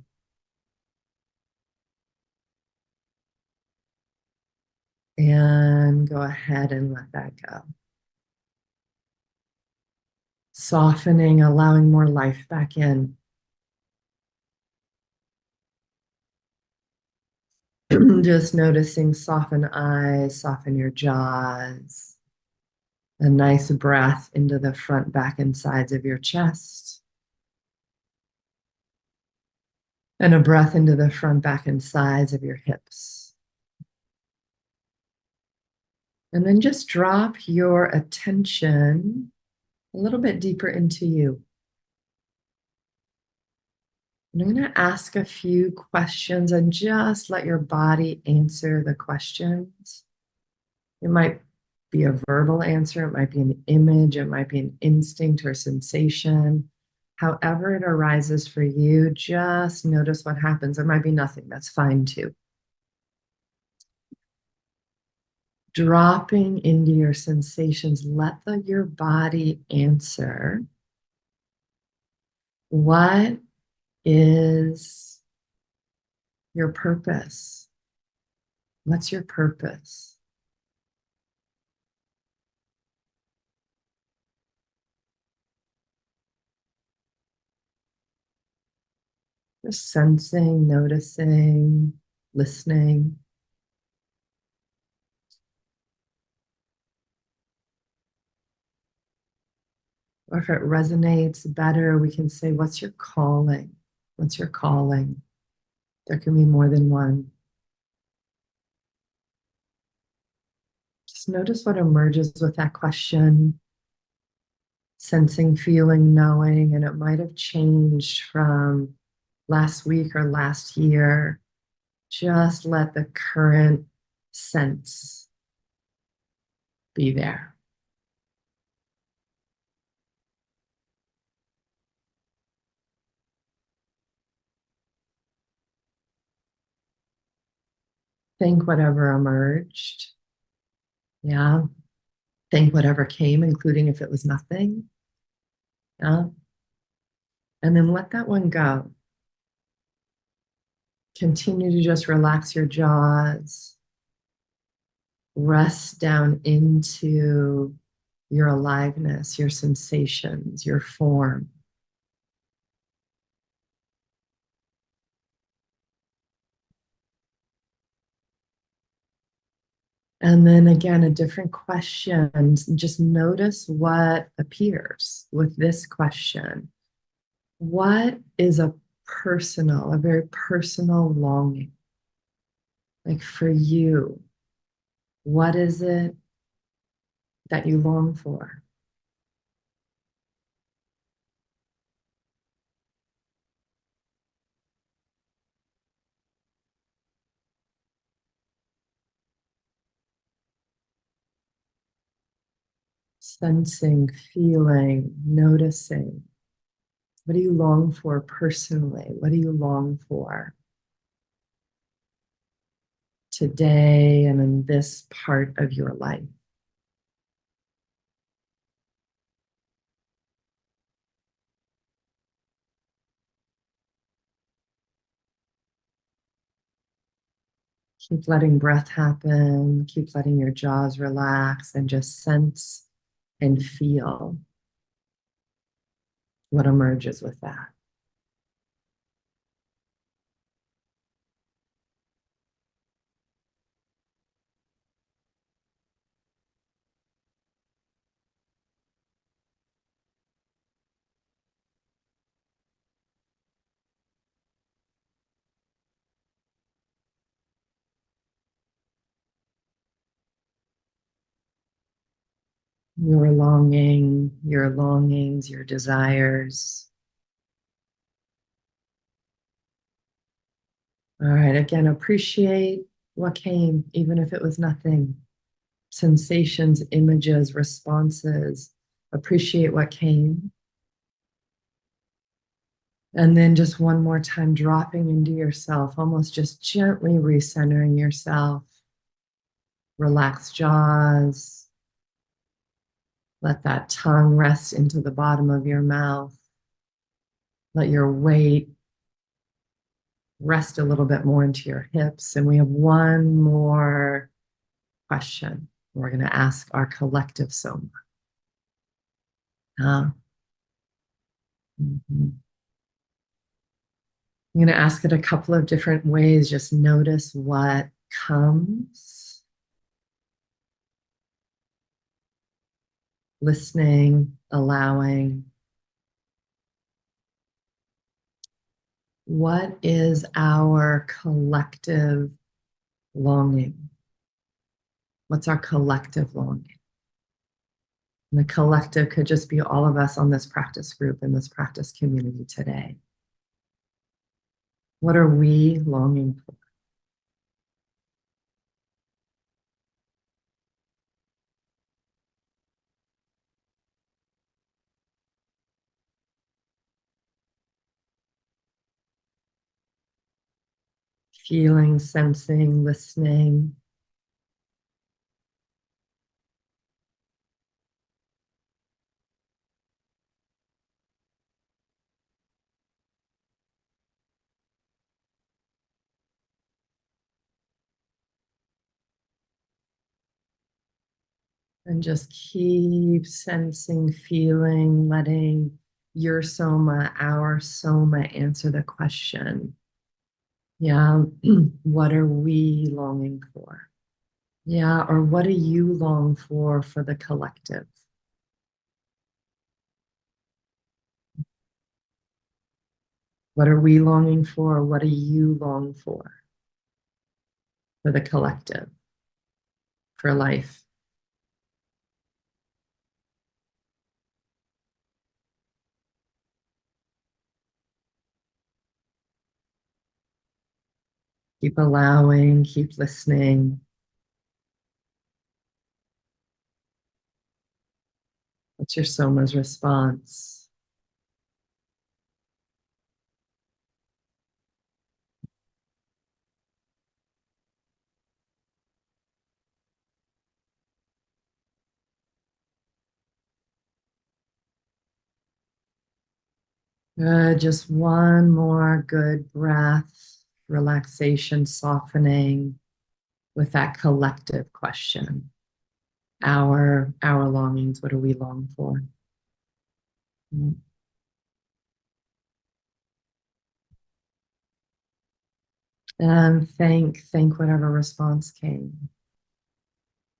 And go ahead and let that go. Softening, allowing more life back in. Just noticing soften eyes, soften your jaws. A nice breath into the front, back, and sides of your chest. And a breath into the front, back, and sides of your hips. And then just drop your attention a little bit deeper into you. And I'm going to ask a few questions and just let your body answer the questions. It might be a verbal answer, it might be an image, it might be an instinct or sensation. However it arises for you, just notice what happens. It might be nothing, that's fine too. Dropping into your sensations, let your body answer. What is your purpose? What's your purpose? Just sensing, noticing, listening. Or if it resonates better, we can say, what's your calling? What's your calling? There can be more than one. Just notice what emerges with that question. Sensing, feeling, knowing, and it might have changed from last week or last year. Just let the current sense be there. Think whatever emerged. Yeah. Think whatever came, including if it was nothing. Yeah. And then let that one go. Continue to just relax your jaws. Rest down into your aliveness, your sensations, your form. And then again, a different question. Just notice what appears with this question. What is a very personal longing? Like for you, what is it that you long for? Sensing, feeling, noticing. What do you long for personally? What do you long for today and in this part of your life? Keep letting breath happen. Keep letting your jaws relax and just sense and feel what emerges with that. Your longing, your longings, your desires. All right, again, appreciate what came, even if it was nothing. Sensations, images, responses. Appreciate what came. And then just one more time, dropping into yourself, almost just gently recentering yourself. Relax jaws. Let that tongue rest into the bottom of your mouth. Let your weight rest a little bit more into your hips. And we have one more question. We're going to ask our collective soma. I'm going to ask it a couple of different ways. Just notice what comes. Listening, allowing. What is our collective longing? What's our collective longing? And the collective could just be all of us on this practice group in this practice community today. What are we longing for? Feeling, sensing, listening. And just keep sensing, feeling, letting your soma, our soma answer the question. Yeah, what are we longing for? Yeah, or what do you long for the collective? What are we longing for? What do you long for the collective, for life? Keep allowing, keep listening. What's your soma's response? Good. Just one more good breath, relaxation, softening with that collective question. Our longings, what do we long for? And thank whatever response came.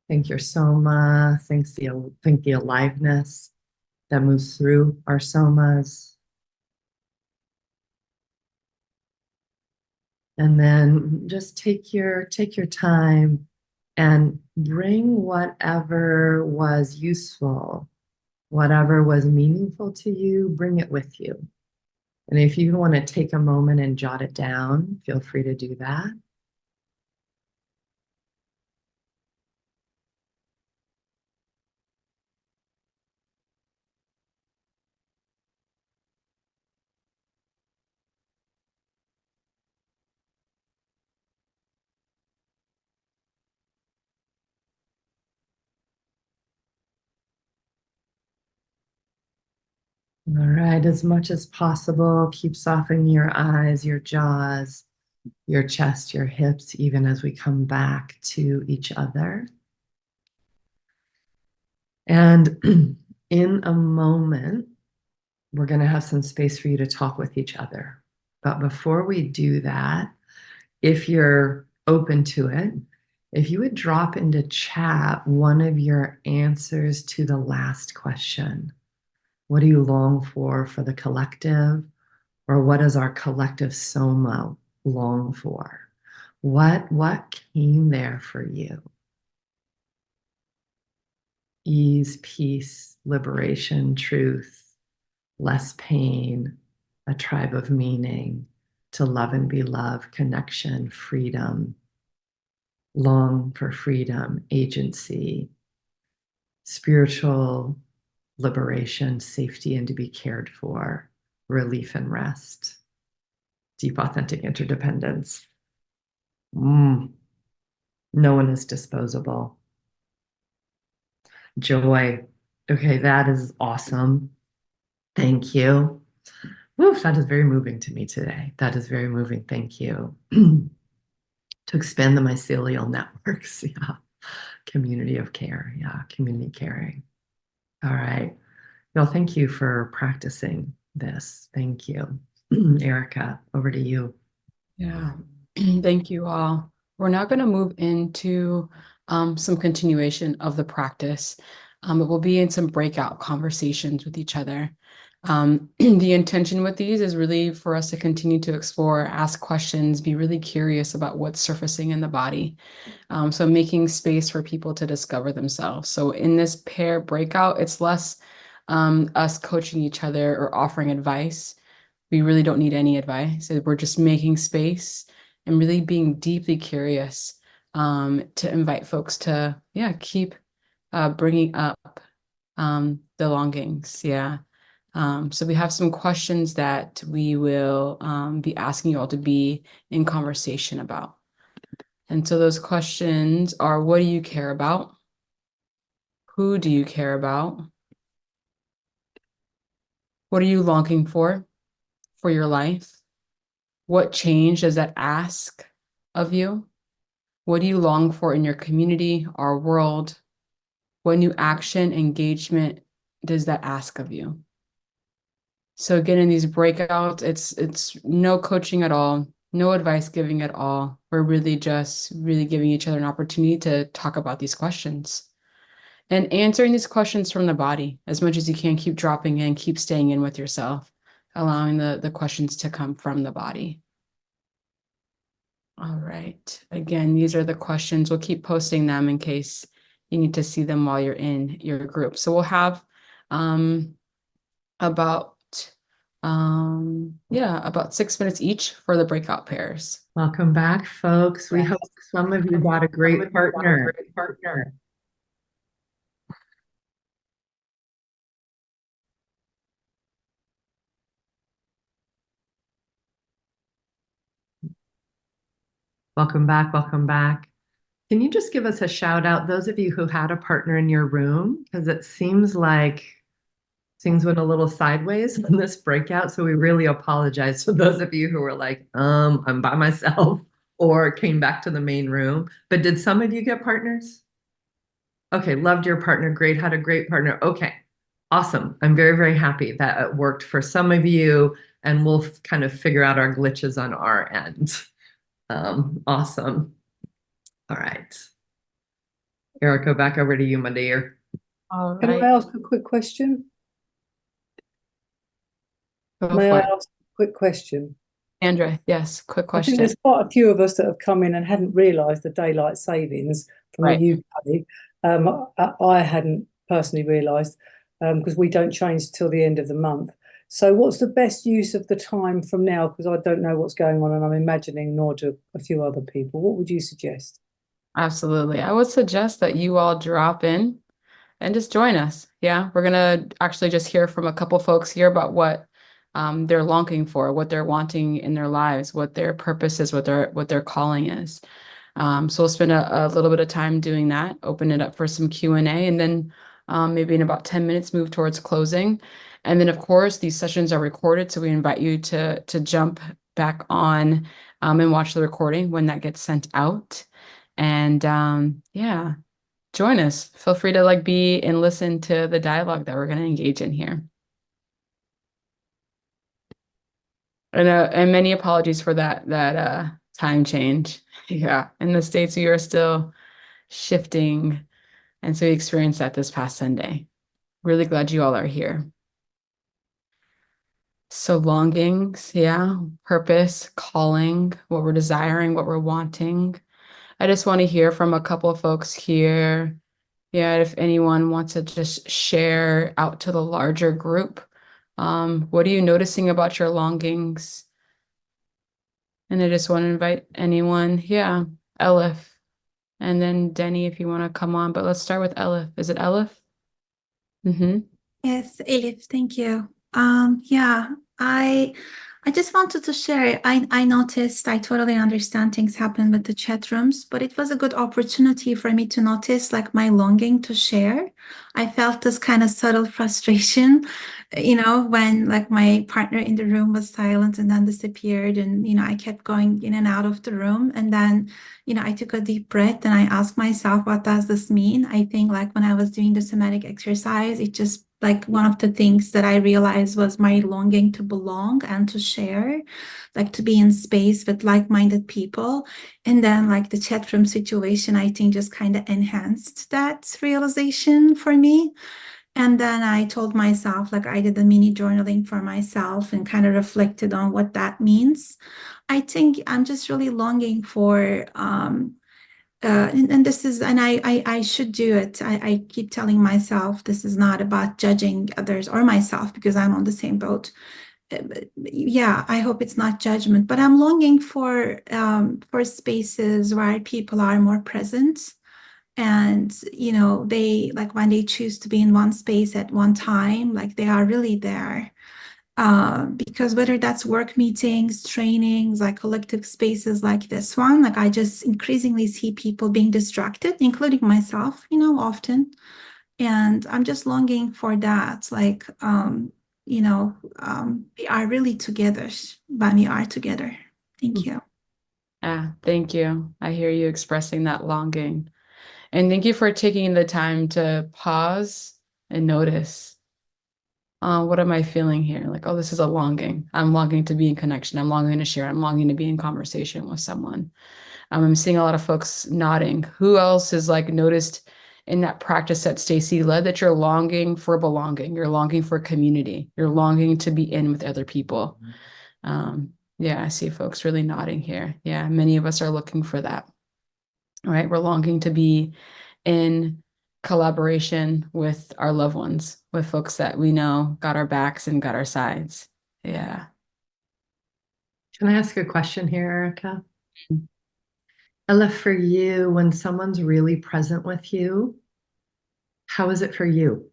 Thank your soma, thank the aliveness that moves through our somas. And then just take your time and bring whatever was useful, whatever was meaningful to you, bring it with you. And if you want to take a moment and jot it down, feel free to do that. All right, as much as possible, keep softening your eyes, your jaws, your chest, your hips, even as we come back to each other. And in a moment, we're going to have some space for you to talk with each other. But before we do that, if you're open to it, if you would drop into chat one of your answers to the last question. What do you long for the collective? Or what does our collective soma long for? What came there for you? Ease, peace, liberation, truth, less pain, a tribe of meaning, to love and be loved, connection, freedom, long for freedom, agency, spiritual liberation, safety, and to be cared for, relief and rest, deep, authentic interdependence. No one is disposable. Joy. Okay, that is awesome. Thank you. Woo, that is very moving to me today. That is very moving. Thank you. To expand the mycelial networks. Yeah. Community of care. Yeah. Community caring. All right. Well, thank you for practicing this. Thank you. Erika, over to you. Yeah, thank you all. We're now going to move into some continuation of the practice. But we'll be in some breakout conversations with each other. The intention with these is really for us to continue to explore, ask questions, be really curious about what's surfacing in the body. So making space for people to discover themselves. So in this pair breakout, it's less us coaching each other or offering advice. We really don't need any advice. We're just making space and really being deeply curious to invite folks to, keep bringing up the longings. Yeah. So we have some questions that we will be asking you all to be in conversation about. And so those questions are, what do you care about? Who do you care about? What are you longing for your life? What change does that ask of you? What do you long for in your community, our world? What new action, engagement does that ask of you? So again, in these breakouts, it's no coaching at all, no advice giving at all. We're really just really giving each other an opportunity to talk about these questions and answering these questions from the body as much as you can. Keep dropping in, keep staying in with yourself. allowing the questions to come from the body. All right. Again, these are the questions. We'll keep posting them in case you need to see them while you're in your group. So we'll have about 6 minutes each for the breakout pairs. Welcome back, folks. We hope some of you got a great partner. Welcome back. Welcome back. Can you just give us a shout out, those of you who had a partner in your room? Because it seems like things went a little sideways in this breakout. So we really apologize to those of you who were like, I'm by myself or came back to the main room. But did some of you get partners? Okay, loved your partner. Great, had a great partner. Okay, awesome. I'm very, very happy that it worked for some of you, and we'll kind of figure out our glitches on our end. Awesome. All right. Erika, back over to you, my dear. All Can right. I ask a quick question? Go May for I it. ask a quick question? Andrea, yes, quick I think question. there's quite a few of us that have come in and hadn't realised the daylight savings from Right. the UK. I hadn't personally realised because we don't change till the end of the month. So what's the best use of the time from now? Because I don't know what's going on and I'm imagining, nor do a few other people. What would you suggest? Absolutely. I would suggest that you all drop in and just join us. Yeah, we're gonna actually just hear from a couple folks here about what they're longing for, what they're wanting in their lives, what their purpose is, what their calling is. So we'll spend a little bit of time doing that, open it up for some Q&A, and then maybe in about 10 minutes move towards closing. And then of course these sessions are recorded, so we invite you to jump back on and watch the recording when that gets sent out. And yeah, join us. Feel free to be and listen to the dialogue that we're going to engage in here. And many apologies for that time change. Yeah, in the States we are still shifting, and so we experienced that this past Sunday. Really glad you all are here. So longings, yeah, purpose, calling, what we're desiring, what we're wanting. I just want to hear from a couple of folks here. Yeah, if anyone wants to just share out to the larger group, what are you noticing about your longings? And I just want to invite anyone, yeah, Elif, and then Denny if you want to come on, but let's start with Elif. Is it Elif? Mm-hmm. Yes, Elif, thank you. Yeah, I just wanted to share. I noticed, I totally understand things happen with the chat rooms, but it was a good opportunity for me to notice my longing to share. I felt this kind of subtle frustration, when my partner in the room was silent and then disappeared, and I kept going in and out of the room, and then I took a deep breath and I asked myself, what does this mean? I think when I was doing the somatic exercise, it just one of the things that I realized was my longing to belong and to share, to be in space with like-minded people. And then the chat room situation, I think just kind of enhanced that realization for me. And then I told myself, I did a mini journaling for myself and kind of reflected on what that means. I think I'm just really longing for and this is, and I should do it. I keep telling myself this is not about judging others or myself because I'm on the same boat. Yeah, I hope it's not judgment, but I'm longing for spaces where people are more present, and they when they choose to be in one space at one time, they are really there. Because whether that's work meetings, trainings, collective spaces like this one, I just increasingly see people being distracted, including myself, often. And I'm just longing for that. We are really together when we are together. Thank you. Thank you. I hear you expressing that longing. And thank you for taking the time to pause and notice. What am I feeling here? Oh, this is a longing. I'm longing to be in connection. I'm longing to share. I'm longing to be in conversation with someone. I'm seeing a lot of folks nodding. Who else has noticed in that practice that Staci led, that you're longing for belonging, you're longing for community, you're longing to be in with other people. Yeah, I see folks really nodding here. Yeah, many of us are looking for that. All right, we're longing to be in collaboration with our loved ones, with folks that we know got our backs and got our sides. Yeah. Can I ask a question here, Erika? Ella, for you, when someone's really present with you, how is it for you?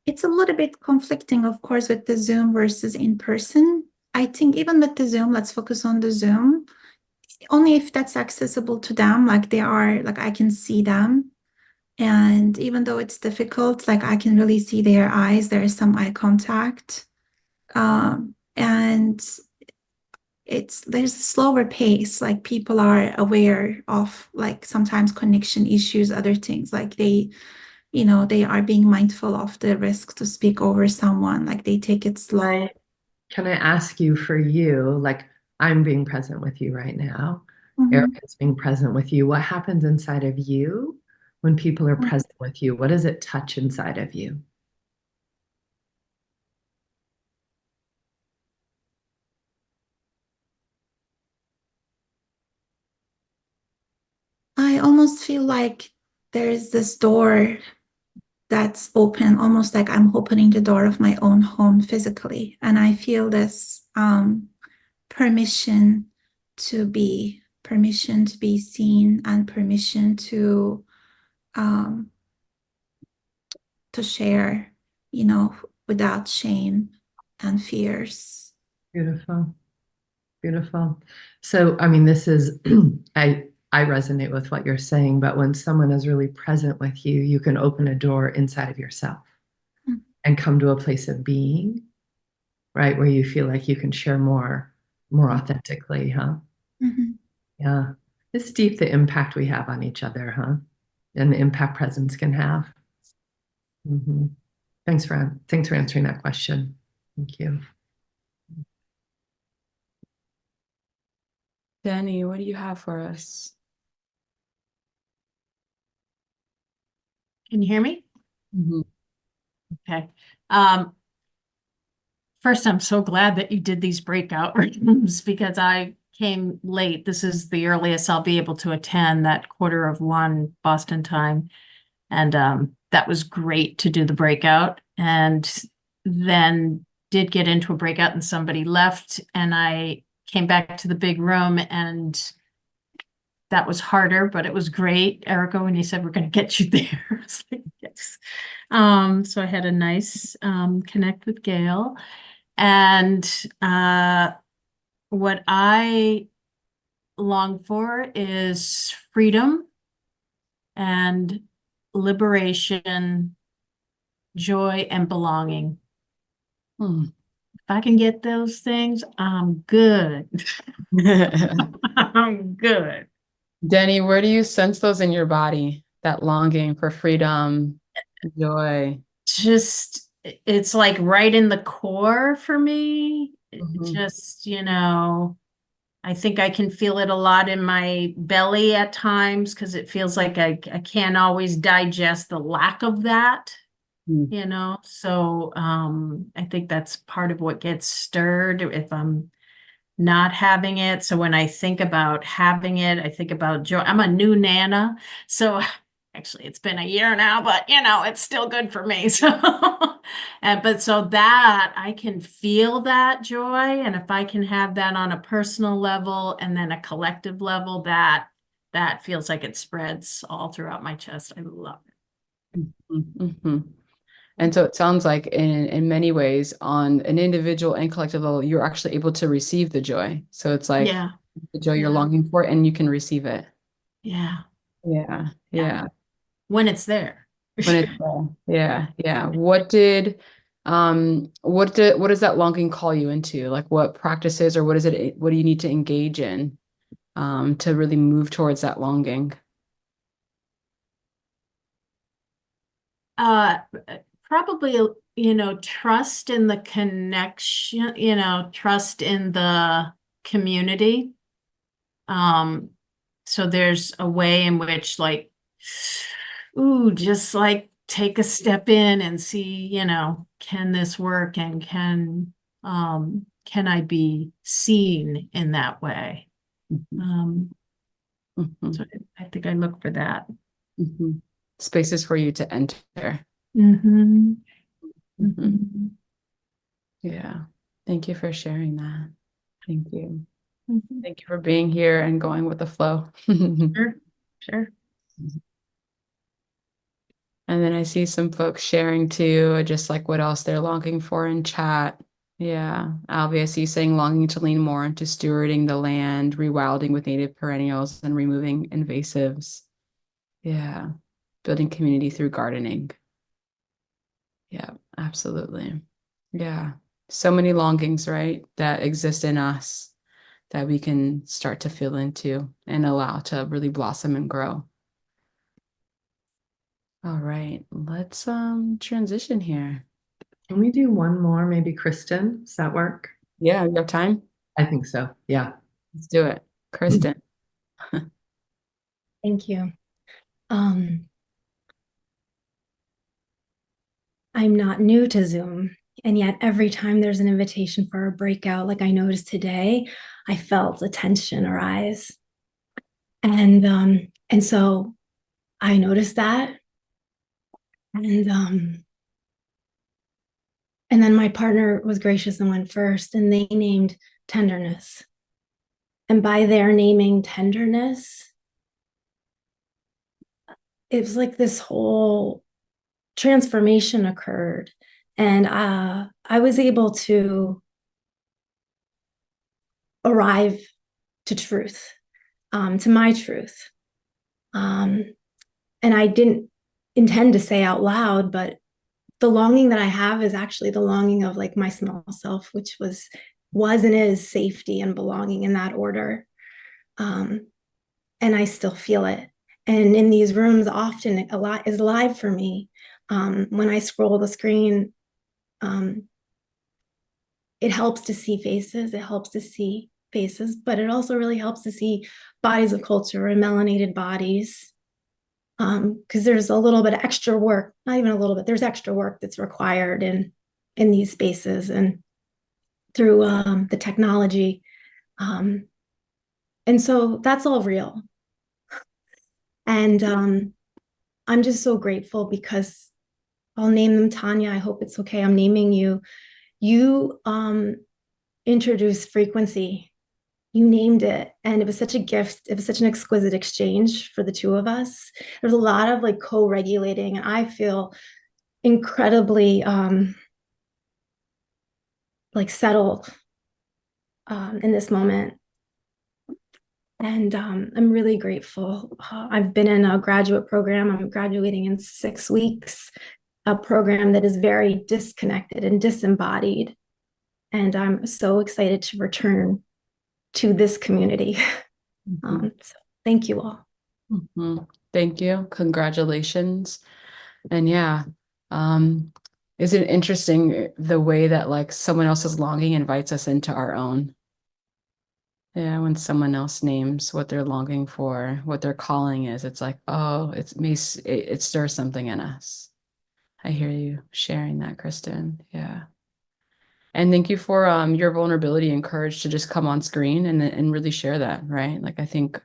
It's a little bit conflicting, of course, with the Zoom versus in person. I think even with the Zoom, let's focus on the Zoom, only if that's accessible to them, like they are, like I can see them. And even though it's difficult, like I can really see their eyes, there is some eye contact. And there's a slower pace, like people are aware of like sometimes connection issues, other things, like they are being mindful of the risk to speak over someone, like they take it slow. Can I ask you, for you, like I'm being present with you right now, Mhm. Erika's being present with you. What happens inside of you when people are present with you? What does it touch inside of you? I almost feel like there's this door that's open, almost like I'm opening the door of my own home physically. And I feel this permission permission to be seen, and permission um, to share, without shame and fears. Beautiful. Beautiful. So, I mean, this is, I resonate with what you're saying, but when someone is really present with you, you can open a door inside of yourself and come to a place of being, right? Where you feel like you can share more authentically, huh? Mhm. Yeah. It's deep, the impact we have on each other, huh? And the impact presence can have. hmm thanks for answering that question. Thank you. Danny, what do you have for us? Can you hear me? Mhm. Okay. First, I'm so glad that you did these breakout rooms because I came late. This is the earliest I'll be able to attend, that 1:45 Boston time. And that was great to do the breakout. And then did get into a breakout and somebody left, and I came back to the big room, and that was harder, but it was great, Erika, when you said we're going to get you there. I was like, yes. So I had a nice connect with Gail. And what I long for is freedom and liberation, joy, and belonging. If I can get those things, I'm good. I'm good. Danny, where do you sense those in your body? That longing for freedom, joy. Just, it's like right in the core for me. Mhm. Just, I think I can feel it a lot in my belly at times because it feels like I can't always digest the lack of that, Mm. So I think that's part of what gets stirred if I'm not having it. So when I think about having it, I think about joy. I'm a new Nana, so actually it's been a year now, but it's still good for me. So but so that I can feel that joy, and if I can have that on a personal level and then a collective level, that feels like it spreads all throughout my chest. I love it. Mm-hmm. And so it sounds like in many ways, on an individual and collective level, you're actually able to receive the joy. So it's like Yeah. the joy you're Yeah. longing for, and you can receive it. Yeah. Yeah. Yeah. When it's there. When it's there. Yeah. Yeah. What does that longing call you into? Like what practices, or what do you need to engage in to really move towards that longing? Probably, trust in the connection, trust in the community. So there's a way in which like, ooh, just like take a step in and see, can this work and can I be seen in that way? So I think I look for that. Spaces for you to enter. Yeah. Thank you for sharing that. Thank you. Thank you for being here and going with the flow. Sure. And then I see some folks sharing too, just like what else they're longing for in chat. Yeah. Albie, I see you saying longing to lean more into stewarding the land, rewilding with native perennials, and removing invasives. Yeah. Building community through gardening. Yeah, absolutely. Yeah. So many longings, right, that exist in us that we can start to feel into and allow to really blossom and grow. All right, let's transition here. Can we do one more, maybe Kristen? Does that work? Yeah, you have time? I think so. Yeah. Let's do it. Kristen. Thank you. I'm not new to Zoom, and yet every time there's an invitation for a breakout, like I noticed today, I felt a tension arise. And so I noticed that. And then my partner was gracious and went first, and they named tenderness. And by their naming tenderness, it was like this whole transformation occurred. And I was able to arrive to truth, to my truth. And I didn't intend to say out loud, but the longing that I have is actually the longing of like my small self, which was and is safety and belonging in that order. And I still feel it. And in these rooms, often a lot is live for me. When I scroll the screen, it helps to see faces. It helps to see faces, but it also really helps to see bodies of culture and melanated bodies. Because there's a little bit of extra work, not even a little bit, there's extra work that's required in these spaces and through the technology. And so that's all real. And I'm just so grateful because I'll name them Tanya. I hope it's okay. I'm naming you. You introduced frequency. You named it, and it was such a gift. It was such an exquisite exchange for the two of us. There's a lot of like co-regulating, and I feel incredibly like settled in this moment. And I'm really grateful. I've been in a graduate program. I'm graduating in 6 weeks, a program that is very disconnected and disembodied. And I'm so excited to return to this community. So thank you all. Thank you. Congratulations. And yeah, is it interesting the way that like someone else's longing invites us into our own? Yeah, when someone else names what they're longing for, what their calling is, it's like, oh, it stirs something in us. I hear you sharing that, Kristen. Yeah. And thank you for your vulnerability and courage to just come on screen and really share that, right? Like I think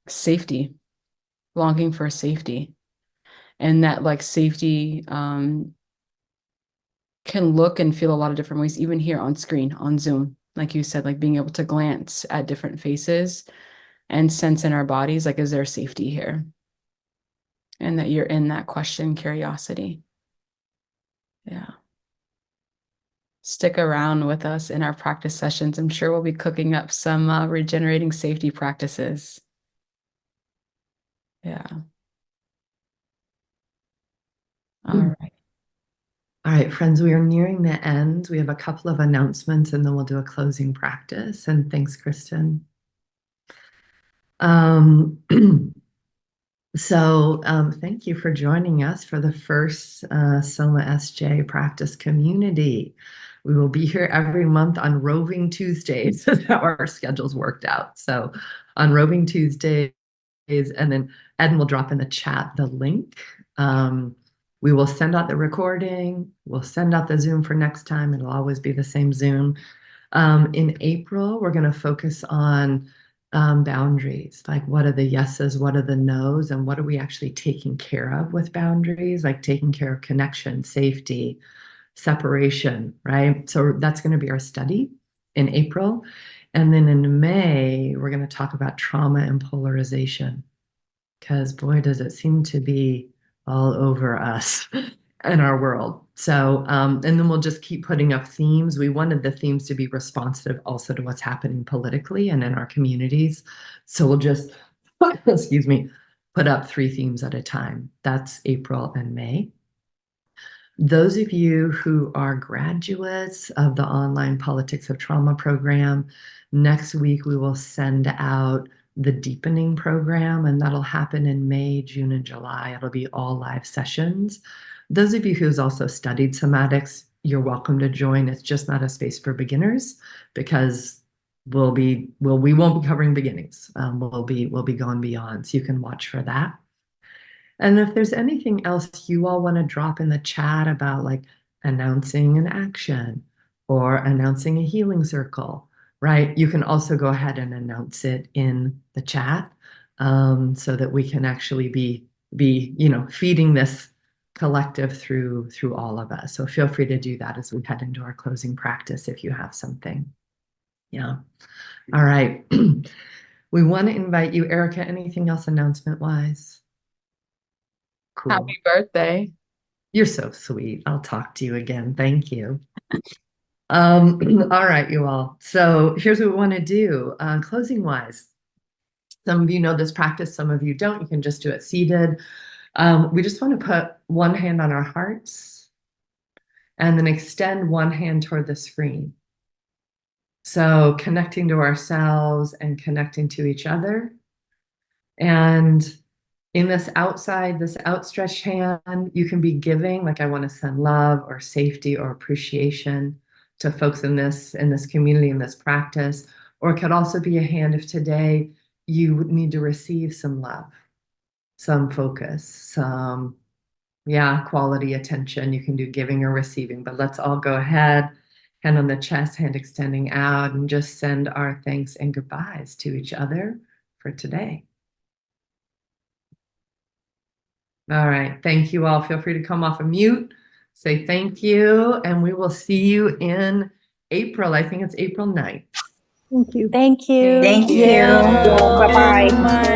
safety, longing for safety, and that like safety can look and feel a lot of different ways, even here on screen, on Zoom. Like you said, like being able to glance at different faces and sense in our bodies, like, is there safety here? And that you're in that question, curiosity. Yeah. Stick around with us in our practice sessions. I'm sure we'll be cooking up some regenerating safety practices. Yeah. All right. All right, friends, we are nearing the end. We have a couple of announcements and then we'll do a closing practice. And thanks, Kristen. Thank you for joining us for the first SomaSJ practice community. We will be here every month on Roving Tuesdays. Is how our schedules worked out. So on Roving Tuesdays, and then Ed will drop in the chat the link. We will send out the recording. We'll send out the Zoom for next time. It'll always be the same Zoom. In April, we're going to focus on boundaries, like what are the yeses, what are the nos, and what are we actually taking care of with boundaries, like taking care of connection, safety, separation, right? So that's going to be our study in April. And then in May, we're going to talk about trauma and polarization, because boy, does it seem to be all over us in our world. So, and then we'll just keep putting up themes. We wanted the themes to be responsive also to what's happening politically and in our communities. So we'll just, excuse me, put up 3 themes at a time. That's April and May. Those of you who are graduates of the online Politics of Trauma program, next week we will send out the deepening program, and that'll happen in May, June, and July. It'll be all live sessions. Those of you who's also studied somatics, you're welcome to join. It's just not a space for beginners, because we won't be covering beginnings. We'll be going beyond, so you can watch for that. And if there's anything else you all want to drop in the chat about, like announcing an action or announcing a healing circle, right? You can also go ahead and announce it in the chat, so that we can actually be feeding this collective through all of us. So feel free to do that as we head into our closing practice if you have something. Yeah. All right. We want to invite you, Erika, anything else announcement wise? Cool. Happy birthday. You're so sweet. I'll talk to you again. Thank you. All right, you all. So here's what we want to do. Closing wise, some of you know this practice, some of you don't. You can just do it seated. We just want to put one hand on our hearts and then extend one hand toward the screen. So connecting to ourselves and connecting to each other. And in this outstretched hand, you can be giving, like I want to send love or safety or appreciation to folks in this community, in this practice. Or it could also be a hand if today you would need to receive some love, some focus, some, quality attention. You can do giving or receiving, but let's all go ahead, hand on the chest, hand extending out, and just send our thanks and goodbyes to each other for today. All right. Thank you all. Feel free to come off of mute, say thank you, and we will see you in April. I think it's April 9th. Thank you. Thank you. Thank you. you. Bye-bye.